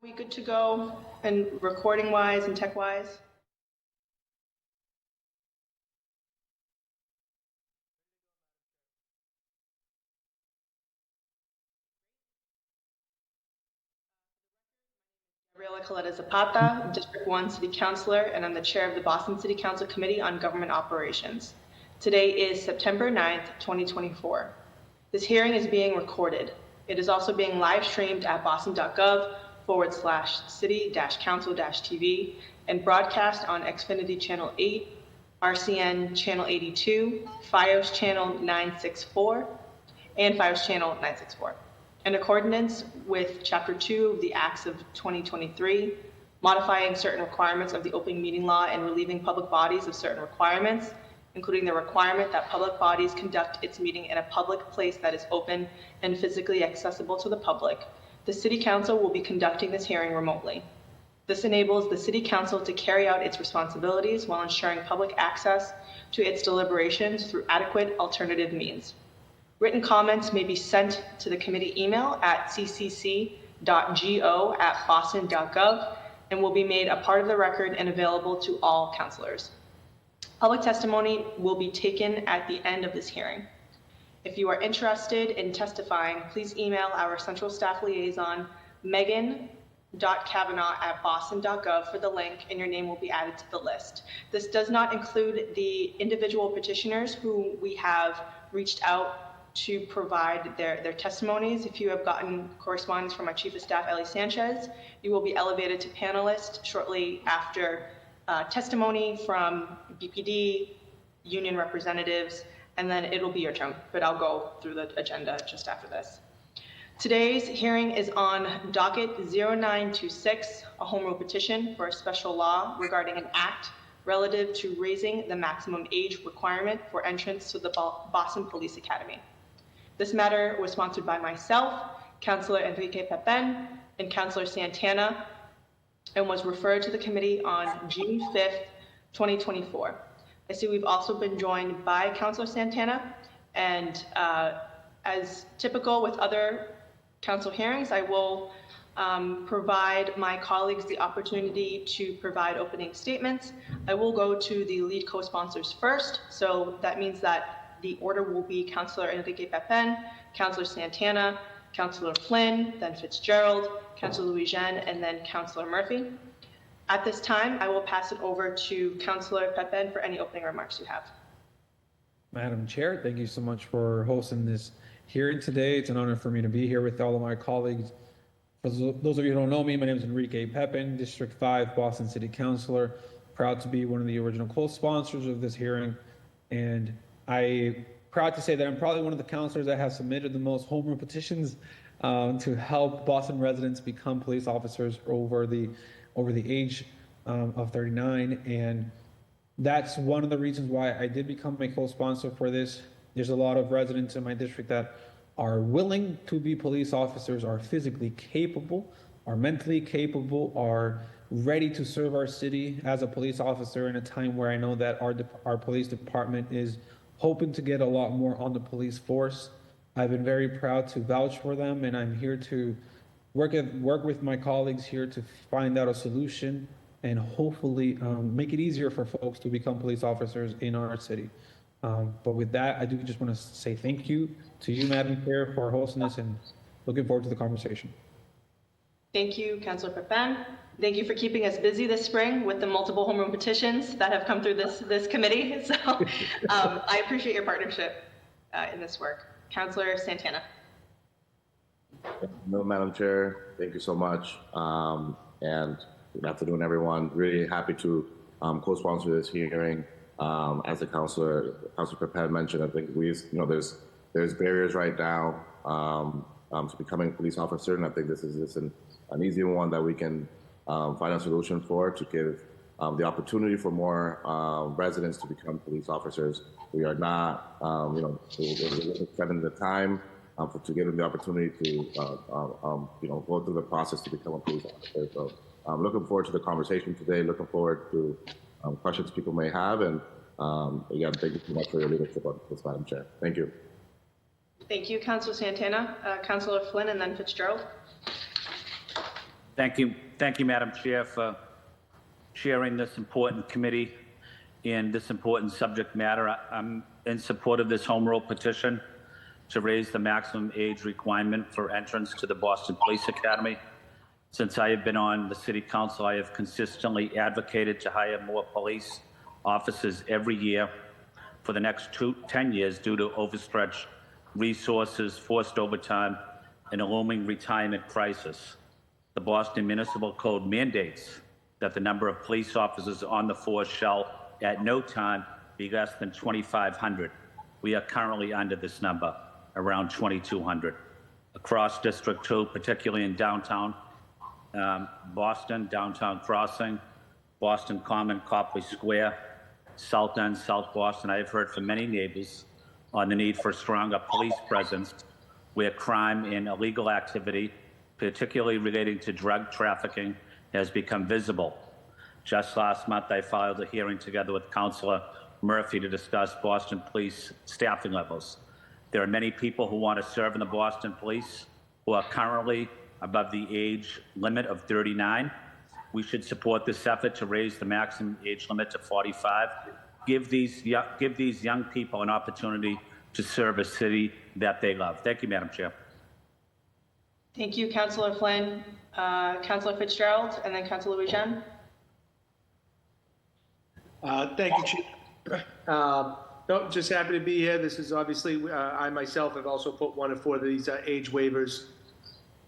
We good to go and recording wise and tech wise? Gabriela Coletta Zapata, District 1 City Councilor, and I'm the chair of the Boston City Council Committee on Government Operations. Today is September 9th, 2024. This hearing is being recorded. It is also being live streamed at boston.gov/city-council-tv and broadcast on Xfinity Channel 8, RCN Channel 82, FiOS Channel 964, and FiOS Channel 964. In accordance with Chapter 2 of the Acts of 2023, modifying certain requirements of the open meeting law and relieving public bodies of certain requirements, including the requirement that public bodies conduct its meeting in a public place that is open and physically accessible to the public, the City Council will be conducting this hearing remotely. This enables the City Council to carry out its responsibilities while ensuring public access to its deliberations through adequate alternative means. Written comments may be sent to the committee email at ccc.go@boston.gov and will be made a part of the record and available to all councilors. Public testimony will be taken at the end of this hearing. If you are interested in testifying, please email our Central Staff Liaison, megan.cavanaugh@boston.gov for the link, and your name will be added to the list. This does not include the individual petitioners who we have reached out to provide their testimonies. If you have gotten correspondence from my Chief of Staff, Ellie Sanchez, you will be elevated to panelist shortly after testimony from BPD, union representatives, and then it'll be your turn, but I'll go through the agenda just after this. Today's hearing is on Docket 0926, a home rule petition for a special law regarding an act relative to raising the maximum age requirement for entrance to the Boston Police Academy. This matter was sponsored by myself, Councilor Enrique Pepin, and Councilor Santana, and was referred to the committee on June 5th, 2024. I see we've also been joined by Councilor Santana, and as typical with other council hearings, I will provide my colleagues the opportunity to provide opening statements. I will go to the lead co-sponsors first, so that means that the order will be Councilor Enrique Pepin, Councilor Santana, Councilor Flynn, then Fitzgerald, Councilor Louis-Jean, and then Councilor Murphy. At this time, I will pass it over to Councilor Pepin for any opening remarks you have. Madam Chair, thank you so much for hosting this hearing today. It's an honor for me to be here with all of my colleagues. For those of you who don't know me, my name is Enrique Pepin, District 5 Boston City Councilor. Proud to be one of the original co-sponsors of this hearing, and I'm proud to say that I'm probably one of the councilors that has submitted the most home rule petitions to help Boston residents become police officers over the age of 39, and that's one of the reasons why I did become a co-sponsor for this. There's a lot of residents in my district that are willing to be police officers, are physically capable, are mentally capable, are ready to serve our city as a police officer in a time where I know that our police department is hoping to get a lot more on the police force. I've been very proud to vouch for them, and I'm here to work with my colleagues here to find out a solution and hopefully make it easier for folks to become police officers in our city. But with that, I do just want to say thank you to you, Madam Chair, for hosting this, and looking forward to the conversation. Thank you, Councilor Pepin. Thank you for keeping us busy this spring with the multiple home rule petitions that have come through this committee. So I appreciate your partnership in this work. Councilor Santana. No, Madam Chair, thank you so much. And good afternoon, everyone. Really happy to co-sponsor this hearing. As the Councilor Pepin mentioned, I think there's barriers right now to becoming a police officer, and I think this is an easy one that we can find a solution for, to give the opportunity for more residents to become police officers. We are not, we're spending the time to give them the opportunity to, go through the process to become a police officer. So I'm looking forward to the conversation today. Looking forward to questions people may have, and again, thank you so much for your leadership on this, Madam Chair. Thank you. Thank you, Councilor Santana. Councilor Flynn, and then Fitzgerald. Thank you, Madam Chair, for chairing this important committee in this important subject matter. I'm in support of this home rule petition to raise the maximum age requirement for entrance to the Boston Police Academy. Since I have been on the City Council, I have consistently advocated to hire more police officers every year for the next 10 years due to overstretched resources, forced overtime, and a looming retirement crisis. The Boston Municipal Code mandates that the number of police officers on the force shall at no time be less than 2,500. We are currently under this number, around 2,200. Across District 2, particularly in downtown Boston, Downtown Crossing, Boston Common, Copley Square, South End, South Boston, I have heard from many neighbors on the need for a stronger police presence where crime and illegal activity, particularly relating to drug trafficking, has become visible. Just last month, I filed a hearing together with Councilor Murphy to discuss Boston Police staffing levels. There are many people who want to serve in the Boston Police who are currently above the age limit of 39. We should support this effort to raise the maximum age limit to 45. Give these young people an opportunity to serve a city that they love. Thank you, Madam Chair. Thank you, Councilor Flynn. Councilor Fitzgerald, and then Councilor Louis-Jean. Thank you, Chief. No, just happy to be here. This is obviously, I myself have also put one of 4 of these age waivers,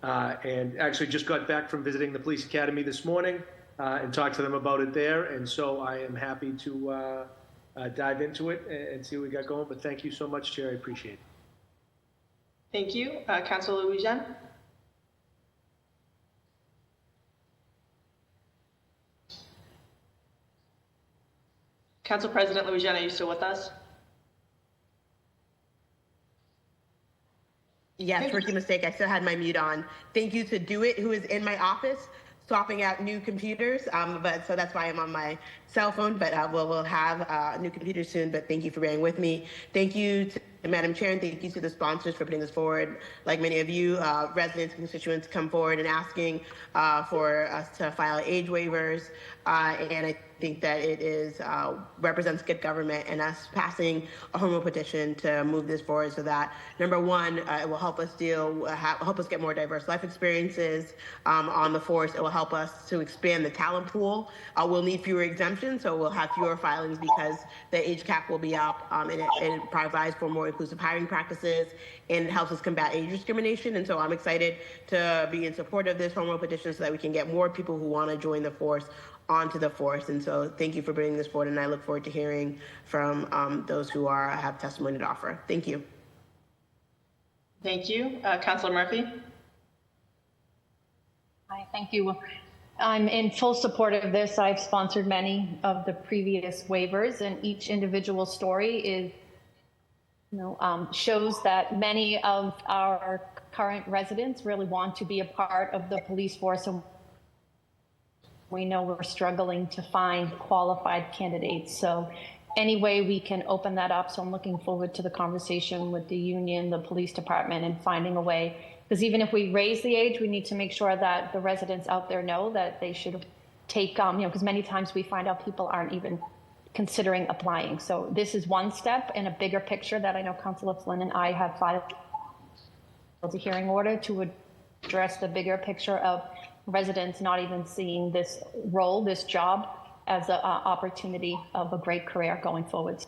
and actually just got back from visiting the police academy this morning and talked to them about it there. And so I am happy to dive into it and see what we got going. But thank you so much, Chair. I appreciate it. Thank you. Councilor Louis-Jean. Council President Louis-Jean, are you still with us? Yes, rookie mistake. I still had my mute on. Thank you to Do It, who is in my office, swapping out new computers. But so that's why I'm on my cell phone. But we'll have new computers soon. But thank you for bearing with me. Thank you to Madam Chair, and thank you to the sponsors for putting this forward. Like many of you, residents and constituents come forward and asking for us to file age waivers. And I think that it is represents good government and us passing a home rule petition to move this forward so that, number one, it will help us help us get more diverse life experiences on the force. It will help us to expand the talent pool. We'll need fewer exemptions, so we'll have fewer filings because the age cap will be up, and it provides for more inclusive hiring practices, and it helps us combat age discrimination. And so I'm excited to be in support of this home rule petition so that we can get more people who want to join the force onto the force. And so thank you for bringing this forward, and I look forward to hearing from those who have testimony to offer. Thank you. Thank you. Councilor Murphy. Hi, thank you. I'm in full support of this. I've sponsored many of the previous waivers, and each individual story is, shows that many of our current residents really want to be a part of the police force, and we know we're struggling to find qualified candidates. So any way we can open that up. So I'm looking forward to the conversation with the union, the police department, and finding a way. Because even if we raise the age, we need to make sure that the residents out there know that they should take, because many times we find out people aren't even considering applying. So this is one step in a bigger picture that I know Councilor Flynn and I have filed a hearing order to address the bigger picture of residents not even seeing this role, this job, as an opportunity of a great career going forward.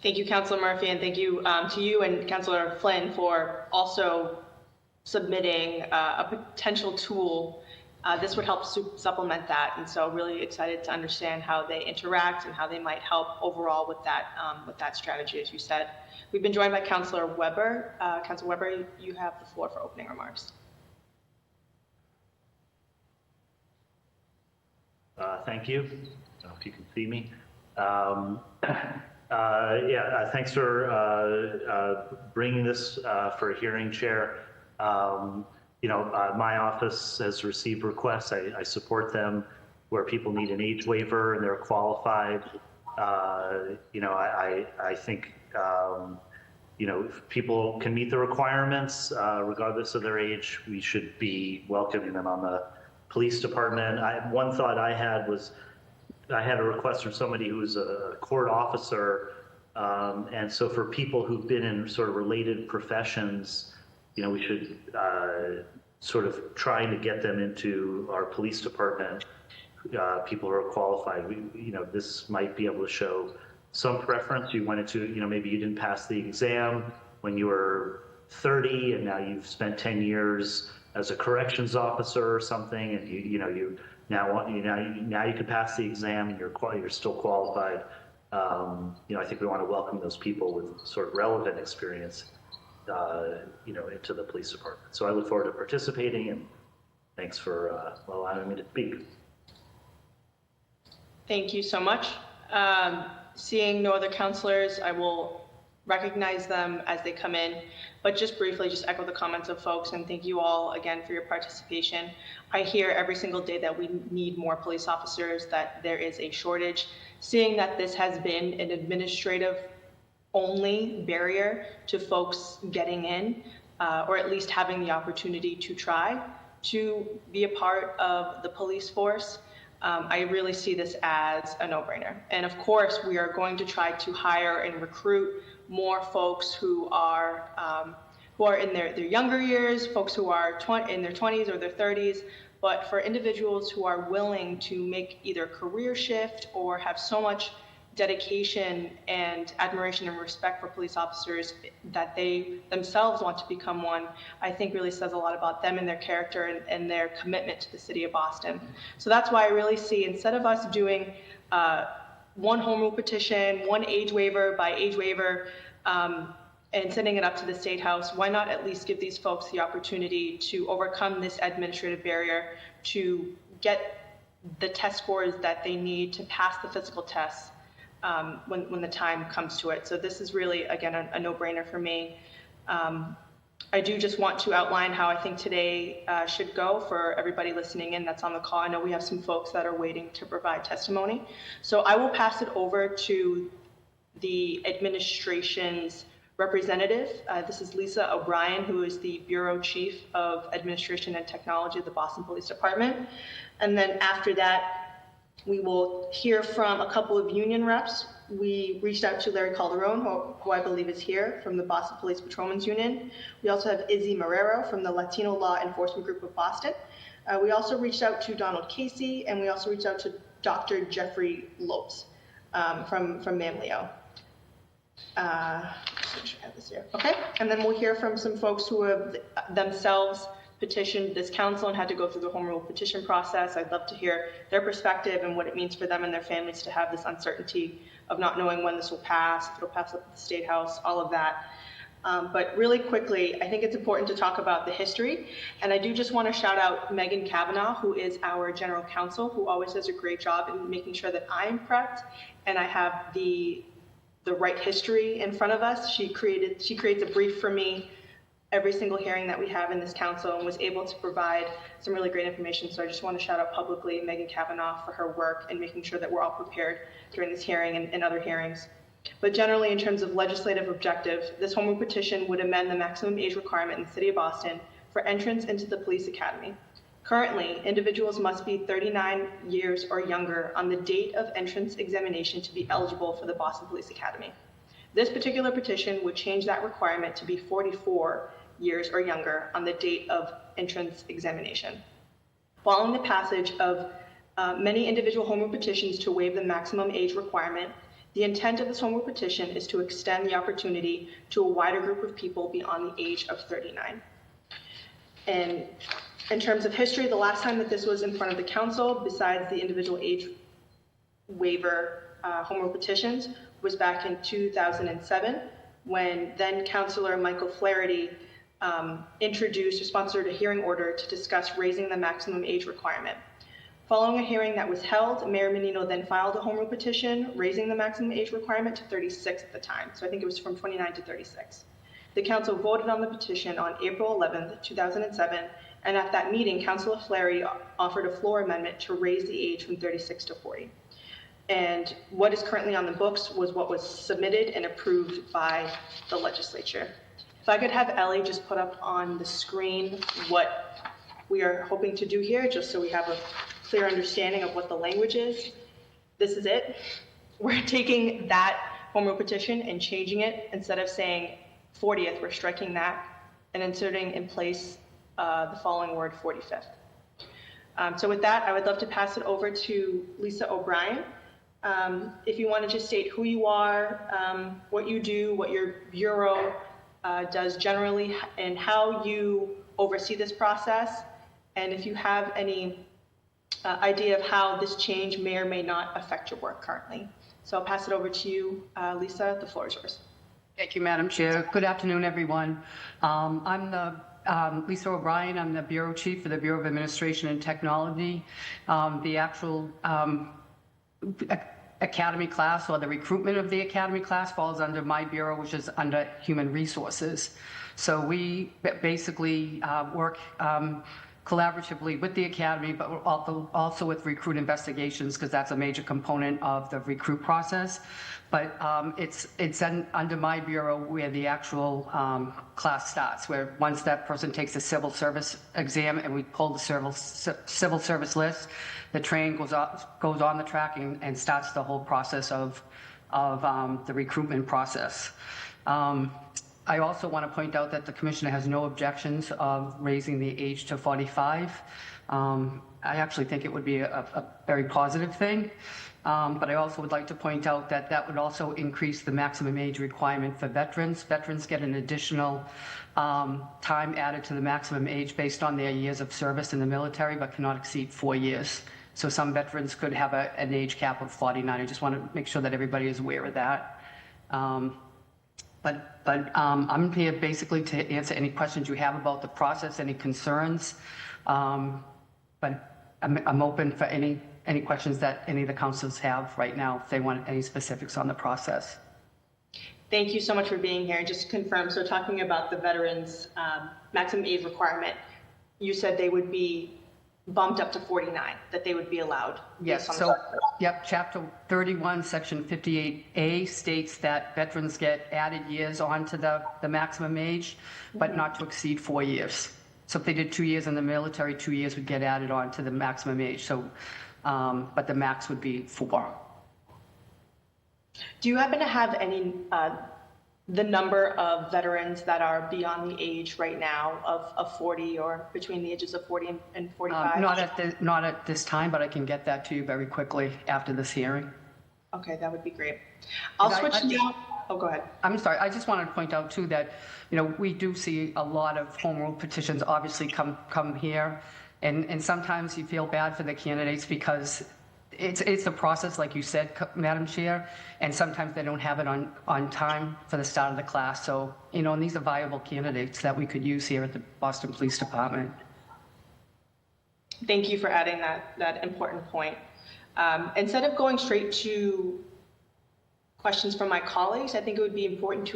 Thank you, Councilor Murphy, and thank you to you and Councilor Flynn for also submitting a potential tool. This would help supplement that, and so really excited to understand how they interact and how they might help overall with that strategy, as you said. We've been joined by Councilor Weber. Councilor Weber, you have the floor for opening remarks. Thank you. I don't know if you can see me. Thanks for bringing this for a hearing, Chair. My office has received requests. I support them where people need an age waiver and they're qualified. I think if people can meet the requirements, regardless of their age, we should be welcoming them on the police department. One thought I had was, I had a request from somebody who was a court officer, and so for people who've been in sort of related professions, we should sort of try to get them into our police department. People who are qualified. This might be able to show some preference. You went into, maybe you didn't pass the exam when you were 30, and now you've spent 10 years as a corrections officer or something, and you now you can pass the exam and you're still qualified. I think we want to welcome those people with sort of relevant experience, into the police department. So I look forward to participating, and thanks for allowing me to speak. Thank you so much. Seeing no other counselors, I will recognize them as they come in, but just briefly, just echo the comments of folks, and thank you all again for your participation. I hear every single day that we need more police officers, that there is a shortage. Seeing that this has been an administrative only barrier to folks getting in, or at least having the opportunity to try to be a part of the police force, I really see this as a no-brainer. And of course, we are going to try to hire and recruit more folks who are in their younger years, folks who are in their 20s or their 30s. But for individuals who are willing to make either career shift or have so much dedication and admiration and respect for police officers that they themselves want to become one, I think really says a lot about them and their character and their commitment to the city of Boston. So that's why I really see, instead of us doing one home rule petition, one age waiver by age waiver, and sending it up to the State House, why not at least give these folks the opportunity to overcome this administrative barrier, to get the test scores that they need to pass the physical tests when the time comes to it. So this is really, again, a no-brainer for me. I do just want to outline how I think today should go for everybody listening in that's on the call. I know we have some folks that are waiting to provide testimony. So I will pass it over to the administration's representative. This is Lisa O'Brien, who is the Bureau Chief of Administration and Technology of the Boston Police Department. And then after that, we will hear from a couple of union reps. We reached out to Larry Calderon, who I believe is here, from the Boston Police Patrolmen's Union. We also have Izzy Marrero from the Latino Law Enforcement Group of Boston. We also reached out to Donald Casey, and we also reached out to Dr. Jeffrey Lopes from MAMLEO. Make sure I have this here. Okay, and then we'll hear from some folks who have themselves petitioned this council and had to go through the home rule petition process. I'd love to hear their perspective and what it means for them and their families to have this uncertainty of not knowing when this will pass, if it'll pass up at the State House, all of that. But really quickly, I think it's important to talk about the history. And I do just want to shout out Megan Kavanaugh, who is our general counsel, who always does a great job in making sure that I am prepped and I have the right history in front of us. She creates a brief for me every single hearing that we have in this council and was able to provide some really great information. So I just want to shout out publicly Megan Kavanaugh for her work and making sure that we're all prepared during this hearing and other hearings. But generally, in terms of legislative objective, this home rule petition would amend the maximum age requirement in the city of Boston for entrance into the police academy. Currently, individuals must be 39 years or younger on the date of entrance examination to be eligible for the Boston Police Academy. This particular petition would change that requirement to be 44 years or younger on the date of entrance examination. Following the passage of many individual home rule petitions to waive the maximum age requirement, the intent of this home rule petition is to extend the opportunity to a wider group of people beyond the age of 39. And in terms of history, the last time that this was in front of the council, besides the individual age waiver home rule petitions, was back in 2007, when then Councilor Michael Flaherty introduced or sponsored a hearing order to discuss raising the maximum age requirement. Following a hearing that was held, Mayor Menino then filed a home rule petition raising the maximum age requirement to 36 at the time. So I think it was from 29 to 36. The council voted on the petition on April 11th, 2007, and at that meeting, Councilor Flaherty offered a floor amendment to raise the age from 36 to 40. And what is currently on the books was what was submitted and approved by the legislature. If I could have Ellie just put up on the screen what we are hoping to do here, just so we have a clear understanding of what the language is. This is it. We're taking that home rule petition and changing it. Instead of saying 40th, we're striking that and inserting in place the following word, 45th. So with that, I would love to pass it over to Lisa O'Brien. If you want to just state who you are, what you do, what your bureau does generally, and how you oversee this process, and if you have any idea of how this change may or may not affect your work currently. So I'll pass it over to you, Lisa. The floor is yours. Thank you, Madam Chair. Good afternoon, everyone. I'm Lisa O'Brien. I'm the Bureau Chief for the Bureau of Administration and Technology. The actual academy class, or the recruitment of the academy class, falls under my bureau, which is under Human Resources. So we basically work collaboratively with the academy, but also with recruit investigations, because that's a major component of the recruit process. But it's under my bureau where the actual class starts, where once that person takes the civil service exam and we pull the civil service list, the train goes on the track and starts the whole process of the recruitment process. I also want to point out that the commissioner has no objections of raising the age to 45. I actually think it would be a very positive thing. But I also would like to point out that that would also increase the maximum age requirement for veterans. Veterans get an additional time added to the maximum age based on their years of service in the military, but cannot exceed 4 years. So some veterans could have an age cap of 49. I just want to make sure that everybody is aware of that. But I'm here basically to answer any questions you have about the process, any concerns. But I'm open for any questions that any of the councils have right now, if they want any specifics on the process. Thank you so much for being here. Just to confirm, so talking about the veterans' maximum age requirement, you said they would be bumped up to 49, that they would be allowed. Yes, so, yep, Chapter 31, Section 58A states that veterans get added years onto the maximum age, but not to exceed 4 years. So if they did 2 years in the military, 2 years would get added on to the maximum age. So, but the max would be 4. Do you happen to have any, the number of veterans that are beyond the age right now of 40, or between the ages of 40 and 45? Not at this time, but I can get that to you very quickly after this hearing. Okay, that would be great. I'll switch now. Oh, go ahead. I'm sorry. I just wanted to point out too that, we do see a lot of home rule petitions obviously come here, and sometimes you feel bad for the candidates because it's a process, like you said, Madam Chair, and sometimes they don't have it on time for the start of the class. So, and these are viable candidates that we could use here at the Boston Police Department. Thank you for adding that important point. Instead of going straight to questions from my colleagues, I think it would be important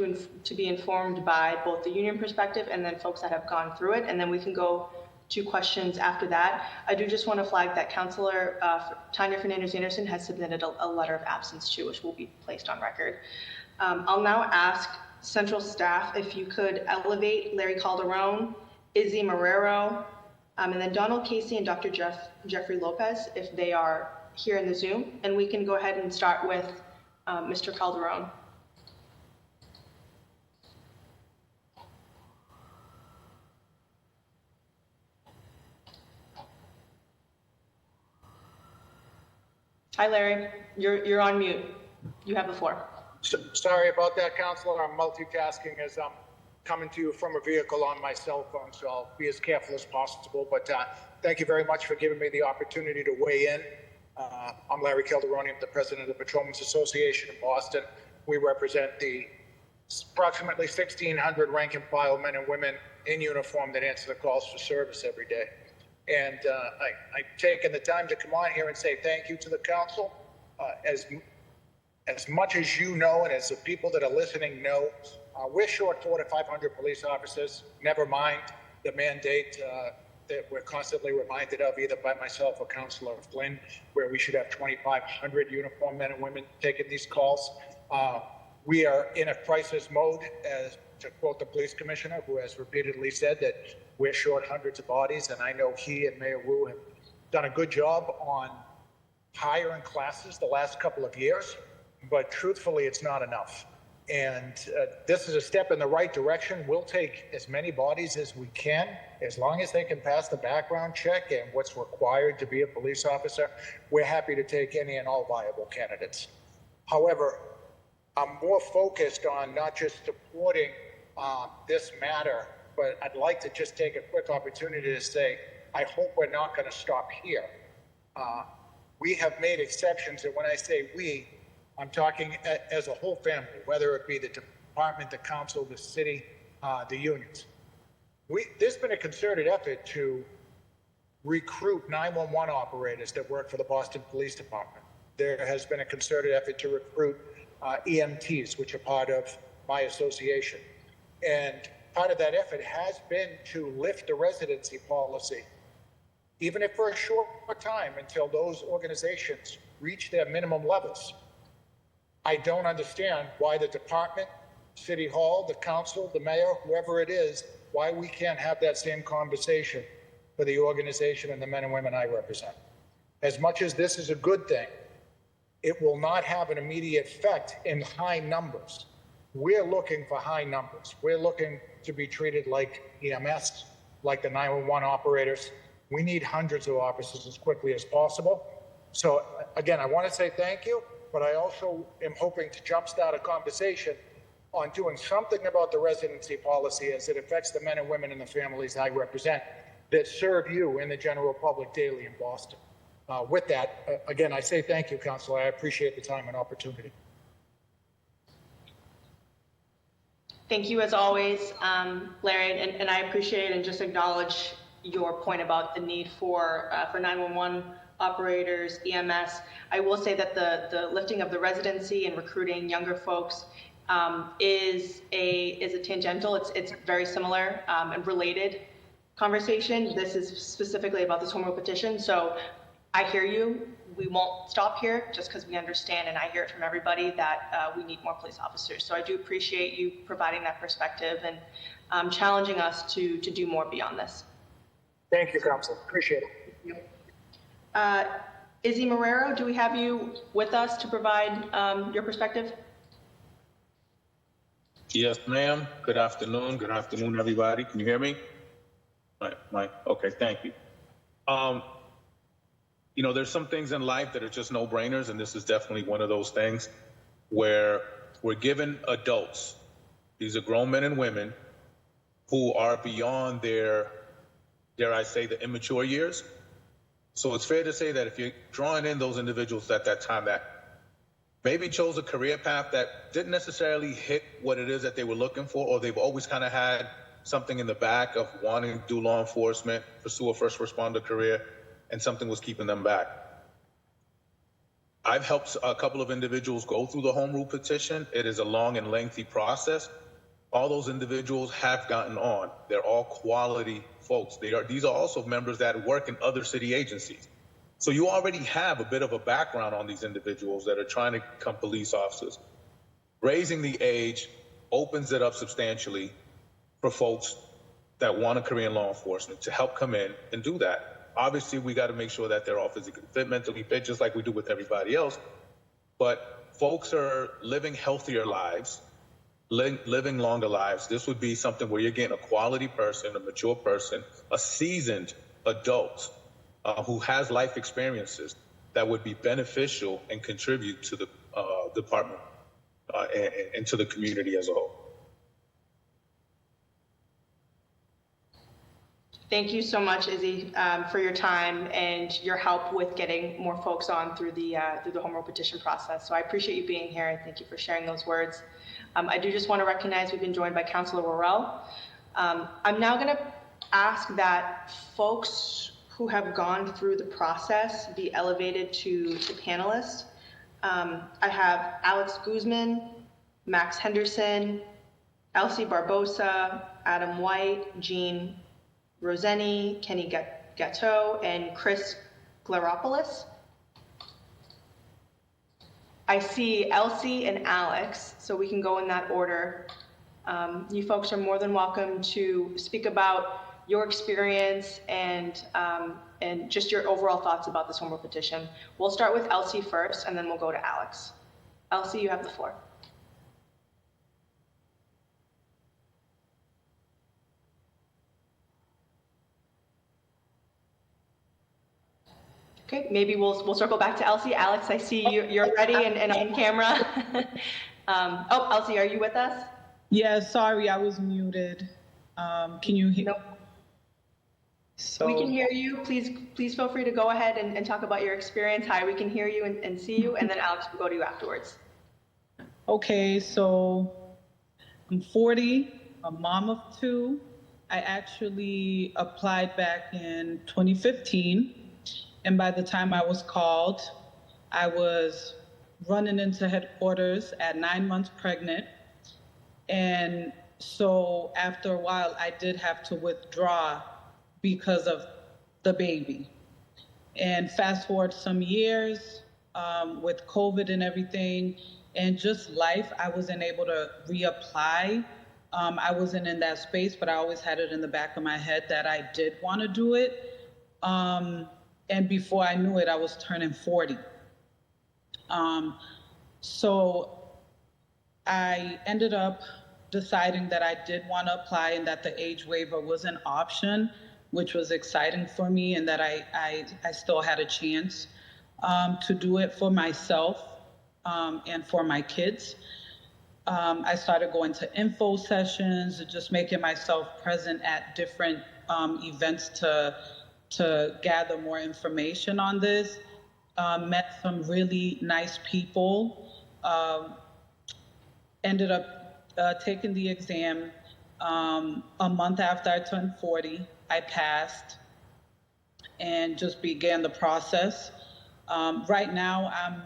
to be informed by both the union perspective and then folks that have gone through it, and then we can go to questions after that. I do just want to flag that Councillor Tanya Fernandez-Anderson has submitted a letter of absence too, which will be placed on record. I'll now ask Central staff if you could elevate Larry Calderon, Izzy Marrero, and then Donald Casey and Dr. Jeffrey Lopez if they are here in the Zoom, and we can go ahead and start with Mr. Calderon. Hi, Larry. You're on mute. You have the floor. Sorry about that, Councilor. I'm multitasking as I'm coming to you from a vehicle on my cell phone, so I'll be as careful as possible. But thank you very much for giving me the opportunity to weigh in. I'm Larry Calderoni. I'm the president of the Patrolmen's Association in Boston. We represent the approximately 1,600 rank and file men and women in uniform that answer the calls for service every day. And I've taken the time to come on here and say thank you to the council. As much as you know, and as the people that are listening know, we're short 400 to 500 police officers, never mind the mandate that we're constantly reminded of, either by myself or Councilor Flynn, where we should have 2,500 uniformed men and women taking these calls. We are in a crisis mode, as to quote the police commissioner, who has repeatedly said that we're short hundreds of bodies, and I know he and Mayor Wu have done a good job on hiring classes the last couple of years, but truthfully, it's not enough. And this is a step in the right direction. We'll take as many bodies as we can, as long as they can pass the background check and what's required to be a police officer. We're happy to take any and all viable candidates. However, I'm more focused on not just supporting this matter, but I'd like to just take a quick opportunity to say, I hope we're not going to stop here. We have made exceptions, and when I say we, I'm talking as a whole family, whether it be the department, the council, the city, the unions. There's been a concerted effort to recruit 911 operators that work for the Boston Police Department. There has been a concerted effort to recruit EMTs, which are part of my association. And part of that effort has been to lift the residency policy, even if for a short time, until those organizations reach their minimum levels. I don't understand why the department, City Hall, the council, the mayor, whoever it is, why we can't have that same conversation for the organization and the men and women I represent. As much as this is a good thing, it will not have an immediate effect in high numbers. We're looking for high numbers. We're looking to be treated like EMS, like the 911 operators. We need hundreds of officers as quickly as possible. So again, I want to say thank you, but I also am hoping to jumpstart a conversation on doing something about the residency policy as it affects the men and women and the families I represent that serve you and the general public daily in Boston. With that, again, I say thank you, Councilor. I appreciate the time and opportunity. Thank you as always, Larry, and I appreciate and just acknowledge your point about the need for 911 operators, EMS. I will say that the lifting of the residency and recruiting younger folks is a tangential. It's very similar and related conversation. This is specifically about this home rule petition. So I hear you. We won't stop here just because we understand, and I hear it from everybody, that we need more police officers. So I do appreciate you providing that perspective and challenging us to do more beyond this. Thank you, Council. Appreciate it. Izzy Marrero, do we have you with us to provide your perspective? Yes, ma'am. Good afternoon. Good afternoon, everybody. Can you hear me? Mike. Okay, thank you. You know, there's some things in life that are just no-brainers, and this is definitely one of those things where we're given adults, these are grown men and women, who are beyond their, dare I say, the immature years. So it's fair to say that if you're drawing in those individuals at that time that maybe chose a career path that didn't necessarily hit what it is that they were looking for, or they've always kind of had something in the back of wanting to do law enforcement, pursue a first responder career, and something was keeping them back. I've helped a couple of individuals go through the home rule petition. It is a long and lengthy process. All those individuals have gotten on. They're all quality folks. These are also members that work in other city agencies. So you already have a bit of a background on these individuals that are trying to become police officers. Raising the age opens it up substantially for folks that want a career in law enforcement to help come in and do that. Obviously, we got to make sure that they're all physically fit, mentally fit, just like we do with everybody else. But folks are living healthier lives, living longer lives. This would be something where you're getting a quality person, a mature person, a seasoned adult who has life experiences that would be beneficial and contribute to the department and to the community as a whole. Thank you so much, Izzy, for your time and your help with getting more folks on through the home rule petition process. So I appreciate you being here, and thank you for sharing those words. I do just want to recognize we've been joined by Councilor Worrell. I'm now going to ask that folks who have gone through the process be elevated to panelists. I have Alex Guzman, Max Henderson, Elsie Barbosa, Adam White, Jean Roseni, Kenny Gatto, and Chris Glaropoulos. I see Elsie and Alex, so we can go in that order. You folks are more than welcome to speak about your experience and just your overall thoughts about this home rule petition. We'll start with Elsie first, and then we'll go to Alex. Elsie, you have the floor. Okay, maybe we'll circle back to Elsie. Alex, I see you're ready and on camera. Oh, Elsie, are you with us? Yeah, sorry, I was muted. Can you hear? Nope. So, we can hear you. Please feel free to go ahead and talk about your experience. Hi, we can hear you and see you, and then Alex will go to you afterwards. okay, so I'm 40, a mom of 2. I actually applied back in 2015, and by the time I was called, I was running into headquarters at 9 months pregnant. And so after a while, I did have to withdraw because of the baby. And fast forward some years with COVID and everything, and just life, I wasn't able to reapply. I wasn't in that space, but I always had it in the back of my head that I did want to do it. And before I knew it, I was turning 40. So I ended up deciding that I did want to apply and that the age waiver was an option, which was exciting for me, and that I still had a chance to do it for myself and for my kids. I started going to info sessions and just making myself present at different events to gather more information on this. Met some really nice people. Ended up taking the exam. A month after I turned 40, I passed and just began the process. Right now, I'm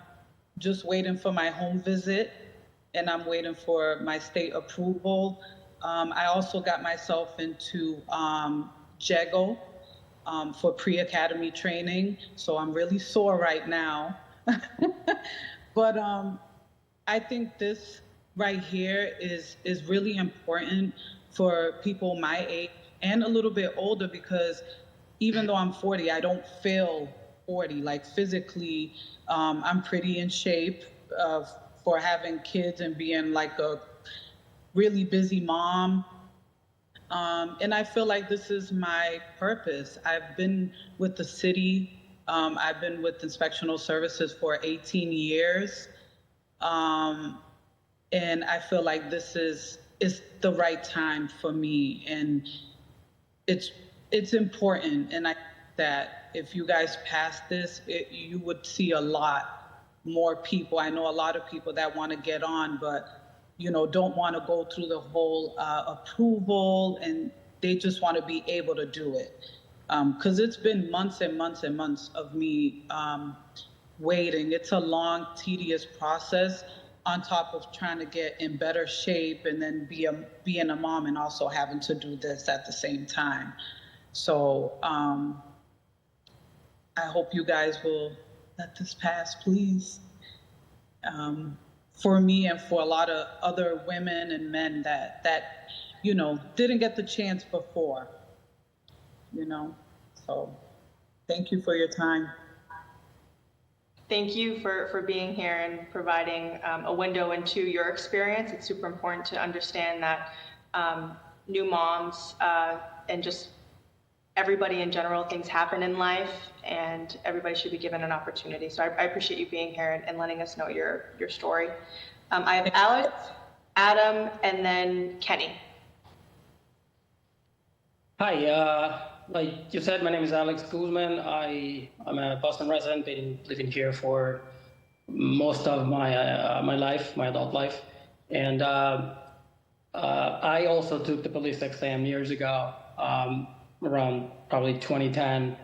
just waiting for my home visit, and I'm waiting for my state approval. I also got myself into JEGO for pre-academy training, so I'm really sore right now. But I think this right here is really important for people my age and a little bit older, because even though I'm 40, I don't feel 40. Like physically, I'm pretty in shape for having kids and being like a really busy mom. And I feel like this is my purpose. I've been with the city. I've been with inspectional services for 18 years. And I feel like this is the right time for me. And it's important. And I think that if you guys pass this, you would see a lot more people. I know a lot of people that want to get on, but don't want to go through the whole approval, and they just want to be able to do it. Because it's been months and months and months of me waiting. It's a long, tedious process on top of trying to get in better shape and then being a mom and also having to do this at the same time. So I hope you guys will let this pass, please. For me and for a lot of other women and men that didn't get the chance before, So thank you for your time. Thank you for being here and providing a window into your experience. It's super important to understand that new moms and just everybody in general, things happen in life, and everybody should be given an opportunity. So I appreciate you being here and letting us know your story. I have Alex, Adam, and then Kenny. Hi, like you said, my name is Alex Guzman. I'm a Boston resident, been living here for most of my life, my adult life. And I also took the police exam years ago, around probably 2010,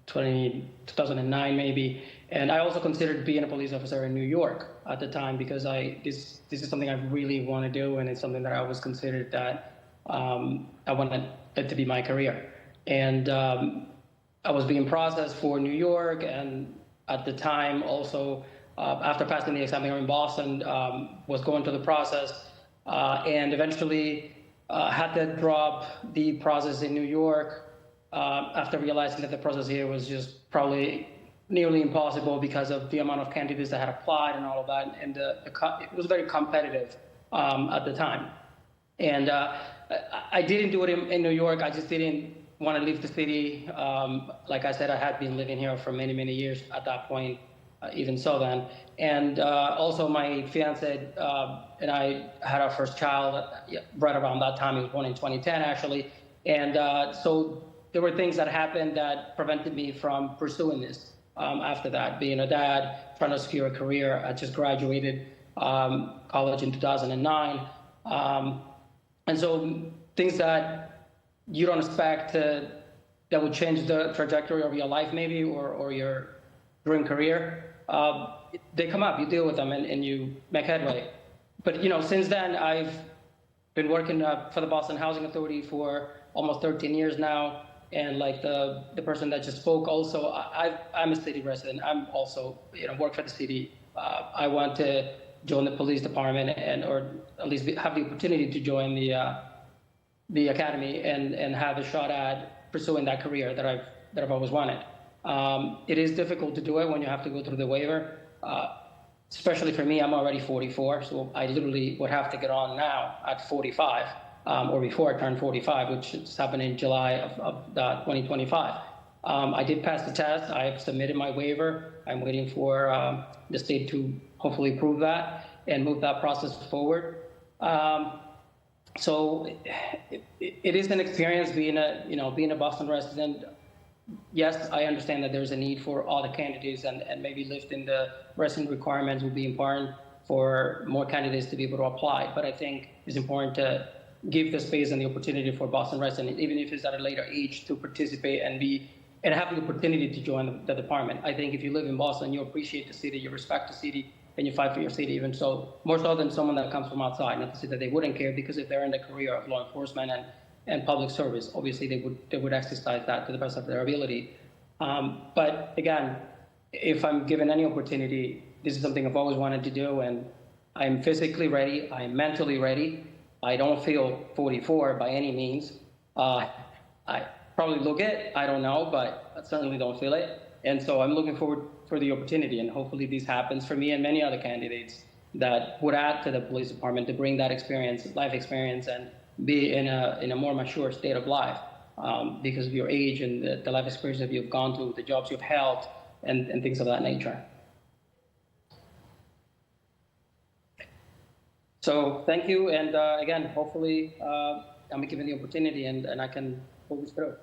2009 maybe. And I also considered being a police officer in New York at the time, because this is something I really want to do, and it's something that I always considered that I want to it to be my career. And I was being processed for New York, and at the time also, after passing the exam here in Boston, was going through the process, and eventually had to drop the process in New York after realizing that the process here was just probably nearly impossible because of the amount of candidates that had applied and all of that, and it was very competitive at the time. And I didn't do it in New York. I just didn't want to leave the city. Like I said, I had been living here for many, many years at that point, even so then. And also my fiance and I had our first child right around that time. He was born in 2010, actually. And so there were things that happened that prevented me from pursuing this after that. Being a dad, trying to secure a career. I just graduated college in 2009. And so things that you don't expect that would change the trajectory of your life maybe, or your dream career, they come up, you deal with them, and you make headway. But since then, I've been working for the Boston Housing Authority for almost 13 years now. And like the person that just spoke also, I'm a city resident. I'm also, work for the city. I want to join the police department or at least have the opportunity to join the academy and have a shot at pursuing that career that I've always wanted. It is difficult to do it when you have to go through the waiver, especially for me. I'm already 44, so I literally would have to get on now at 45, or before I turn 45, which is happening in July of 2025. I did pass the test. I've submitted my waiver. I'm waiting for the state to hopefully approve that and move that process forward. So it is an experience being a Boston resident. Yes, I understand that there's a need for all the candidates, and maybe lifting the resident requirements would be important for more candidates to be able to apply. But I think it's important to give the space and the opportunity for Boston residents, even if it's at a later age, to participate and have the opportunity to join the department. I think if you live in Boston, you appreciate the city, you respect the city, and you fight for your city, even so, more so than someone that comes from outside. Not to say that they wouldn't care, because if they're in the career of law enforcement and public service, obviously they would exercise that to the best of their ability. But again, if I'm given any opportunity, this is something I've always wanted to do, and I'm physically ready, I'm mentally ready. I don't feel 44 by any means. I probably look it, I don't know, but I certainly don't feel it. And so I'm looking forward for the opportunity, and hopefully this happens for me and many other candidates that would add to the police department to bring that experience, life experience, and be in a more mature state of life because of your age and the life experience that you've gone through, the jobs you've held, and things of that nature. So thank you, and again, hopefully I'm given the opportunity and I can pull this through.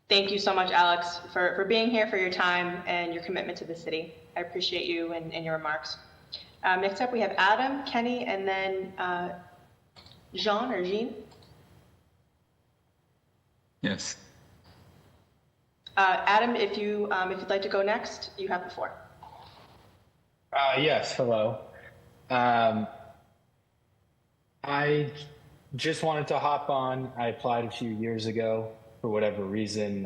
Thank you so much, Alex, for being here, for your time and your commitment to the city. I appreciate you and your remarks. Next up, we have Adam, Kenny, and then Jean. Yes. Adam, if you'd like to go next, you have the floor. Yes, hello. I just wanted to hop on. I applied a few years ago. For whatever reason,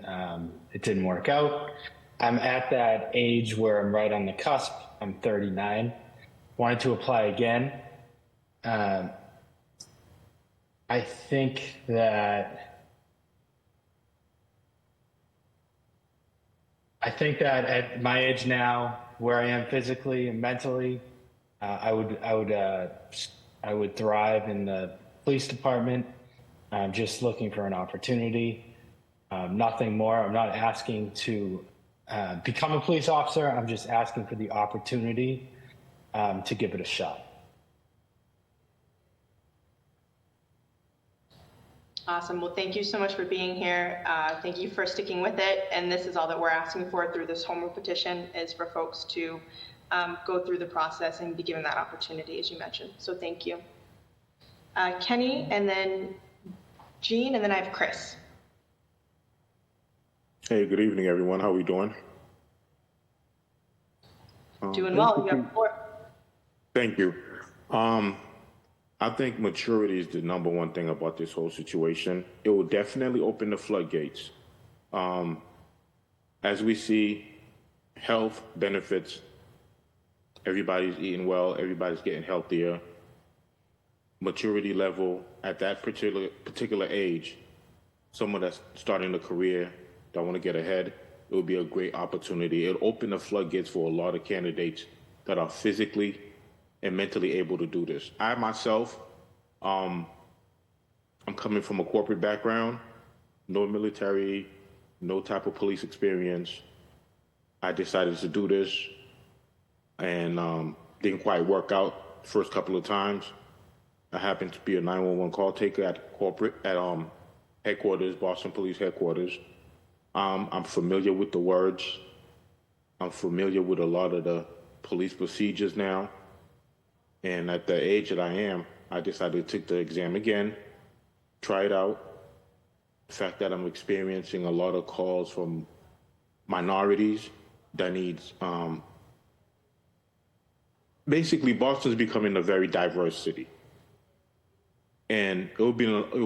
it didn't work out. I'm at that age where I'm right on the cusp. I'm 39. Wanted to apply again. I think that at my age now, where I am physically and mentally, I would thrive in the police department. I'm just looking for an opportunity. Nothing more. I'm not asking to become a police officer. I'm just asking for the opportunity to give it a shot. Awesome. Well, thank you so much for being here. Thank you for sticking with it. And this is all that we're asking for through this home rule petition, is for folks to go through the process and be given that opportunity, as you mentioned. So thank you. Kenny, and then Jean, and then I have Chris. Hey, good evening, everyone. How are we doing? Doing well. You have the floor. Thank you. I think maturity is the number one thing about this whole situation. It will definitely open the floodgates. As we see, health benefits, everybody's eating well, everybody's getting healthier. Maturity level at that particular age, someone that's starting a career, that want to get ahead, it would be a great opportunity. It'll open the floodgates for a lot of candidates that are physically and mentally able to do this. I myself, I'm coming from a corporate background, no military, no type of police experience. I decided to do this and didn't quite work out the first couple of times. I happened to be a 911 call taker at corporate, at headquarters, Boston Police headquarters. I'm familiar with the words. I'm familiar with a lot of the police procedures now. And at the age that I am, I decided to take the exam again, try it out. The fact that I'm experiencing a lot of calls from minorities that needs, basically Boston's becoming a very diverse city. And it will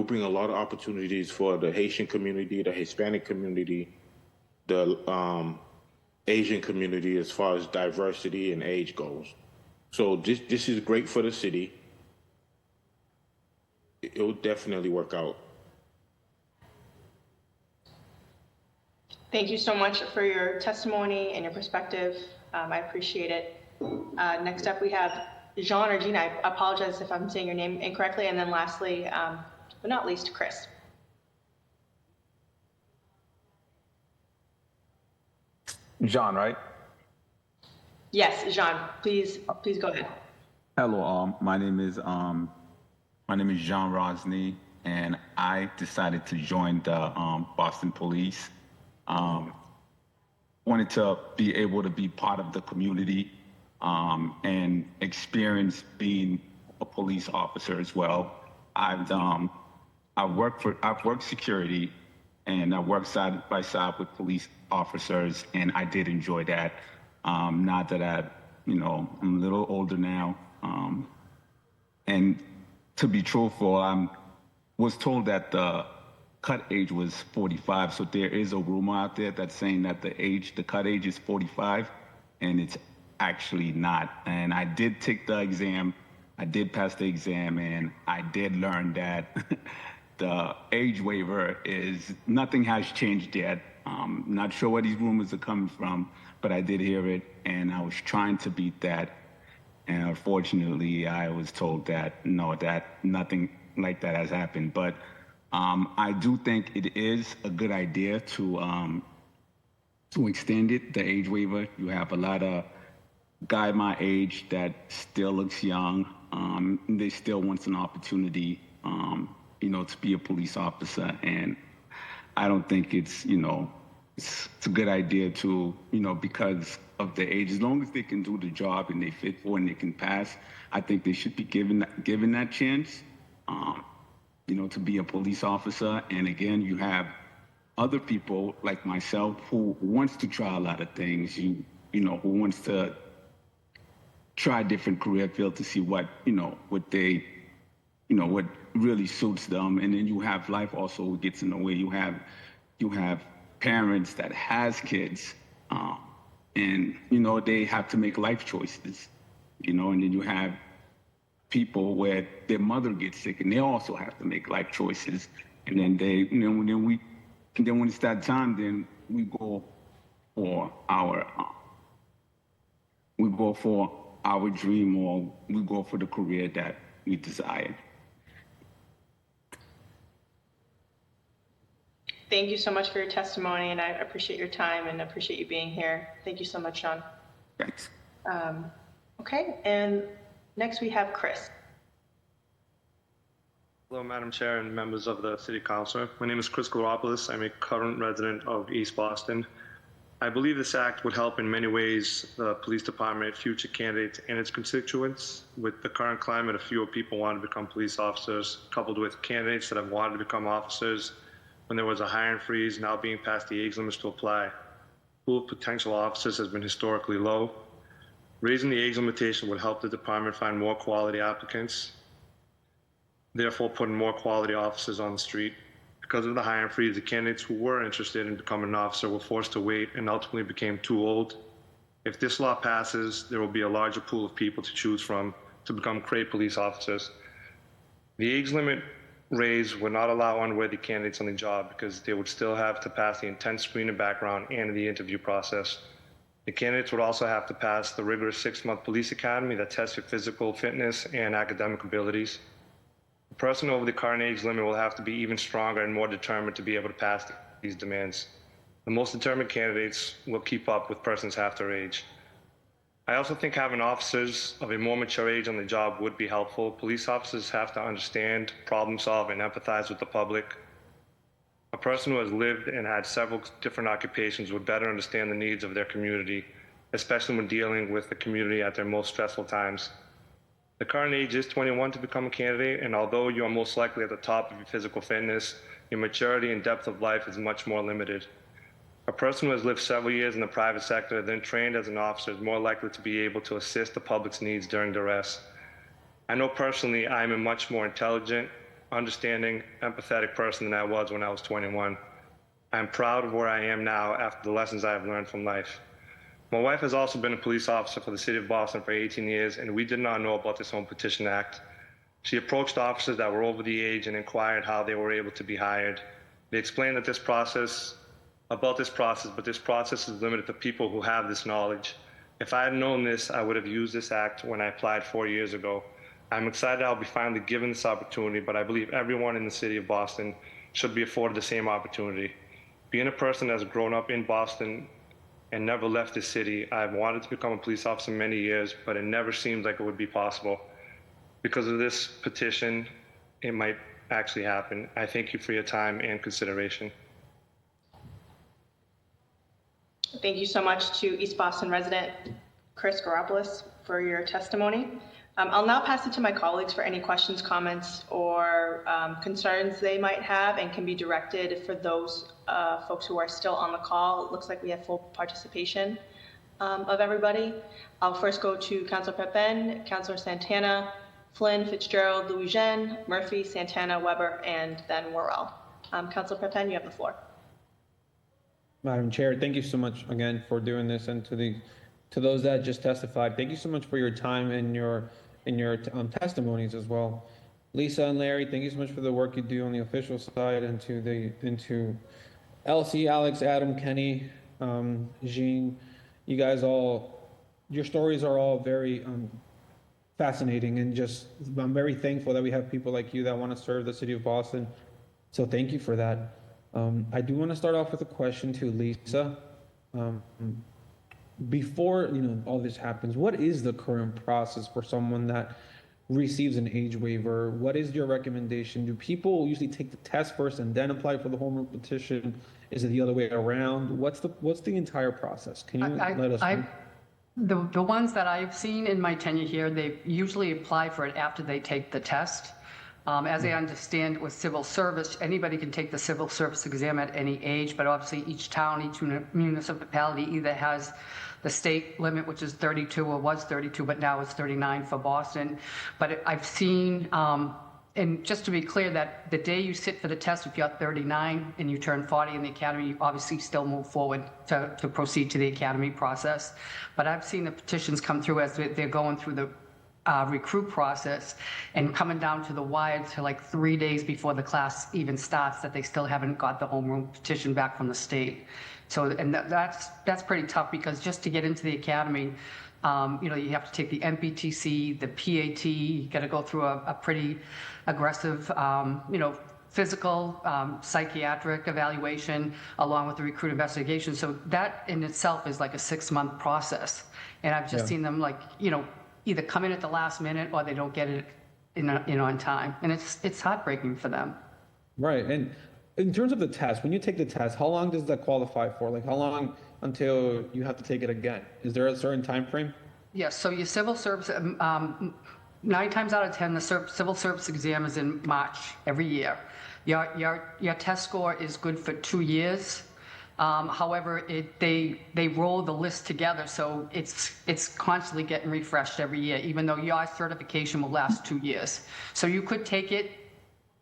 bring a lot of opportunities for the Haitian community, the Hispanic community, the Asian community as far as diversity and age goes. So this is great for the city. It will definitely work out. Thank you so much for your testimony and your perspective. I appreciate it. Next up, we have Jean or Gina. I apologize if I'm saying your name incorrectly. And then lastly, but not least, Chris. Jean, right? Yes, Jean, please go ahead. Hello, my name is Jean Rosny, and I decided to join the Boston Police. Wanted to be able to be part of the community and experience being a police officer as well. I've worked security, and I worked side by side with police officers, and I did enjoy that. Now that I'm a little older now, and to be truthful, I was told that the cut age was 45. So there is a rumor out there that's saying that the cut age is 45, and it's actually not. And I did take the exam. I did pass the exam, and I did learn that the age waiver is, nothing has changed yet. Not sure where these rumors are coming from, but I did hear it, and I was trying to beat that. And unfortunately, I was told that no, that nothing like that has happened. But I do think it is a good idea to extend it, the age waiver. You have a lot of guy my age that still looks young. They still wants an opportunity, to be a police officer. And I don't think it's a good idea to, because of the age, as long as they can do the job and they fit for it and they can pass, I think they should be given that chance, to be a police officer. And again, you have other people like myself who wants to try a lot of things, who wants to try different career fields to see what really suits them. And then you have life also gets in the way. You have parents that has kids, and they have to make life choices, and then you have people where their mother gets sick and they also have to make life choices. And then when it's that time, then we go for our dream, or we go for the career that we desire. Thank you so much for your testimony, and I appreciate your time and appreciate you being here. Thank you so much, Sean. Thanks. Okay, and next we have Chris. Hello, Madam Chair and members of the City Council. My name is Chris Garopoulos. I'm a current resident of East Boston. I believe this act would help in many ways the police department, future candidates, and its constituents. With the current climate of fewer people wanting to become police officers, coupled with candidates that have wanted to become officers, when there was a hiring freeze, now being past the age limits to apply, the pool of potential officers has been historically low. Raising the age limitation would help the department find more quality applicants. therefore putting more quality officers on the street. Because of the hiring freeze, the candidates who were interested in becoming an officer were forced to wait and ultimately became too old. If this law passes, there will be a larger pool of people to choose from to become great police officers. The age limit raised would not allow unworthy candidates on the job because they would still have to pass the intense screening background and the interview process. The candidates would also have to pass the rigorous 6-month police academy that tests your physical fitness and academic abilities. The person over the current age limit will have to be even stronger and more determined to be able to pass these demands. The most determined candidates will keep up with persons half their age. I also think having officers of a more mature age on the job would be helpful. Police officers have to understand, problem solve, and empathize with the public. A person who has lived and had several different occupations would better understand the needs of their community, especially when dealing with the community at their most stressful times. The current age is 21 to become a candidate, and although you are most likely at the top of your physical fitness, your maturity and depth of life is much more limited. A person who has lived several years in the private sector, then trained as an officer, is more likely to be able to assist the public's needs during duress. I know personally I am a much more intelligent, understanding, empathetic person than I was when I was 21. I am proud of where I am now after the lessons I have learned from life. My wife has also been a police officer for the city of Boston for 18 years, and we did not know about this Home Petition Act. She approached officers that were over the age and inquired how they were able to be hired. They explained that this process is limited to people who have this knowledge. If I had known this, I would have used this act when I applied 4 years ago. I'm excited I'll be finally given this opportunity, but I believe everyone in the city of Boston should be afforded the same opportunity. Being a person that has grown up in Boston and never left the city, I've wanted to become a police officer many years, but it never seemed like it would be possible. Because of this petition, it might actually happen. I thank you for your time and consideration. Thank you so much to East Boston resident Chris Garopoulos for your testimony. I'll now pass it to my colleagues for any questions, comments, or concerns they might have, and can be directed for those folks who are still on the call. It looks like we have full participation of everybody. I'll first go to Councilor Pepin, Councilor Santana, Flynn, Fitzgerald, Louis-Jean, Murphy, Santana, Weber, and then Worrell. Councilor Pepin, you have the floor. Madam Chair, thank you so much again for doing this, and to those that just testified, thank you so much for your time and your testimonies as well. Lisa and Larry, thank you so much for the work you do on the official side, and to Elsie, Alex, Adam, Kenny, Jean, you guys all, your stories are all very fascinating, and just I'm very thankful that we have people like you that want to serve the city of Boston. So thank you for that. I do want to start off with a question to Lisa. Before all this happens, what is the current process for someone that receives an age waiver? What is your recommendation? Do people usually take the test first and then apply for the home rule petition? Is it the other way around? What's the entire process? Can you let us know? The ones that I've seen in my tenure here, they usually apply for it after they take the test. As I understand with civil service, anybody can take the civil service exam at any age, but obviously each town, each municipality either has the state limit, which is 32 or was 32, but now it's 39 for Boston. But I've seen, and just to be clear, that the day you sit for the test, if you're 39 and you turn 40 in the academy, you obviously still move forward to proceed to the academy process. But I've seen the petitions come through as they're going through the recruit process and coming down to the wire to like 3 days before the class even starts, that they still haven't got the home rule petition back from the state. So, and that's pretty tough, because just to get into the academy, you have to take the MPTC, the PAT, you got to go through a pretty aggressive, physical, psychiatric evaluation, along with the recruit investigation. So that in itself is like a 6-month process. And I've just seen them either come in at the last minute, or they don't get it on time. And it's heartbreaking for them. Right. And in terms of the test, when you take the test, how long does that qualify for? Like, how long until you have to take it again? Is there a certain time frame? Yes. So your civil service, 9 times out of 10, the civil service exam is in March every year. Your test score is good for 2 years. However, they roll the list together, so it's constantly getting refreshed every year, even though your certification will last 2 years. So you could take it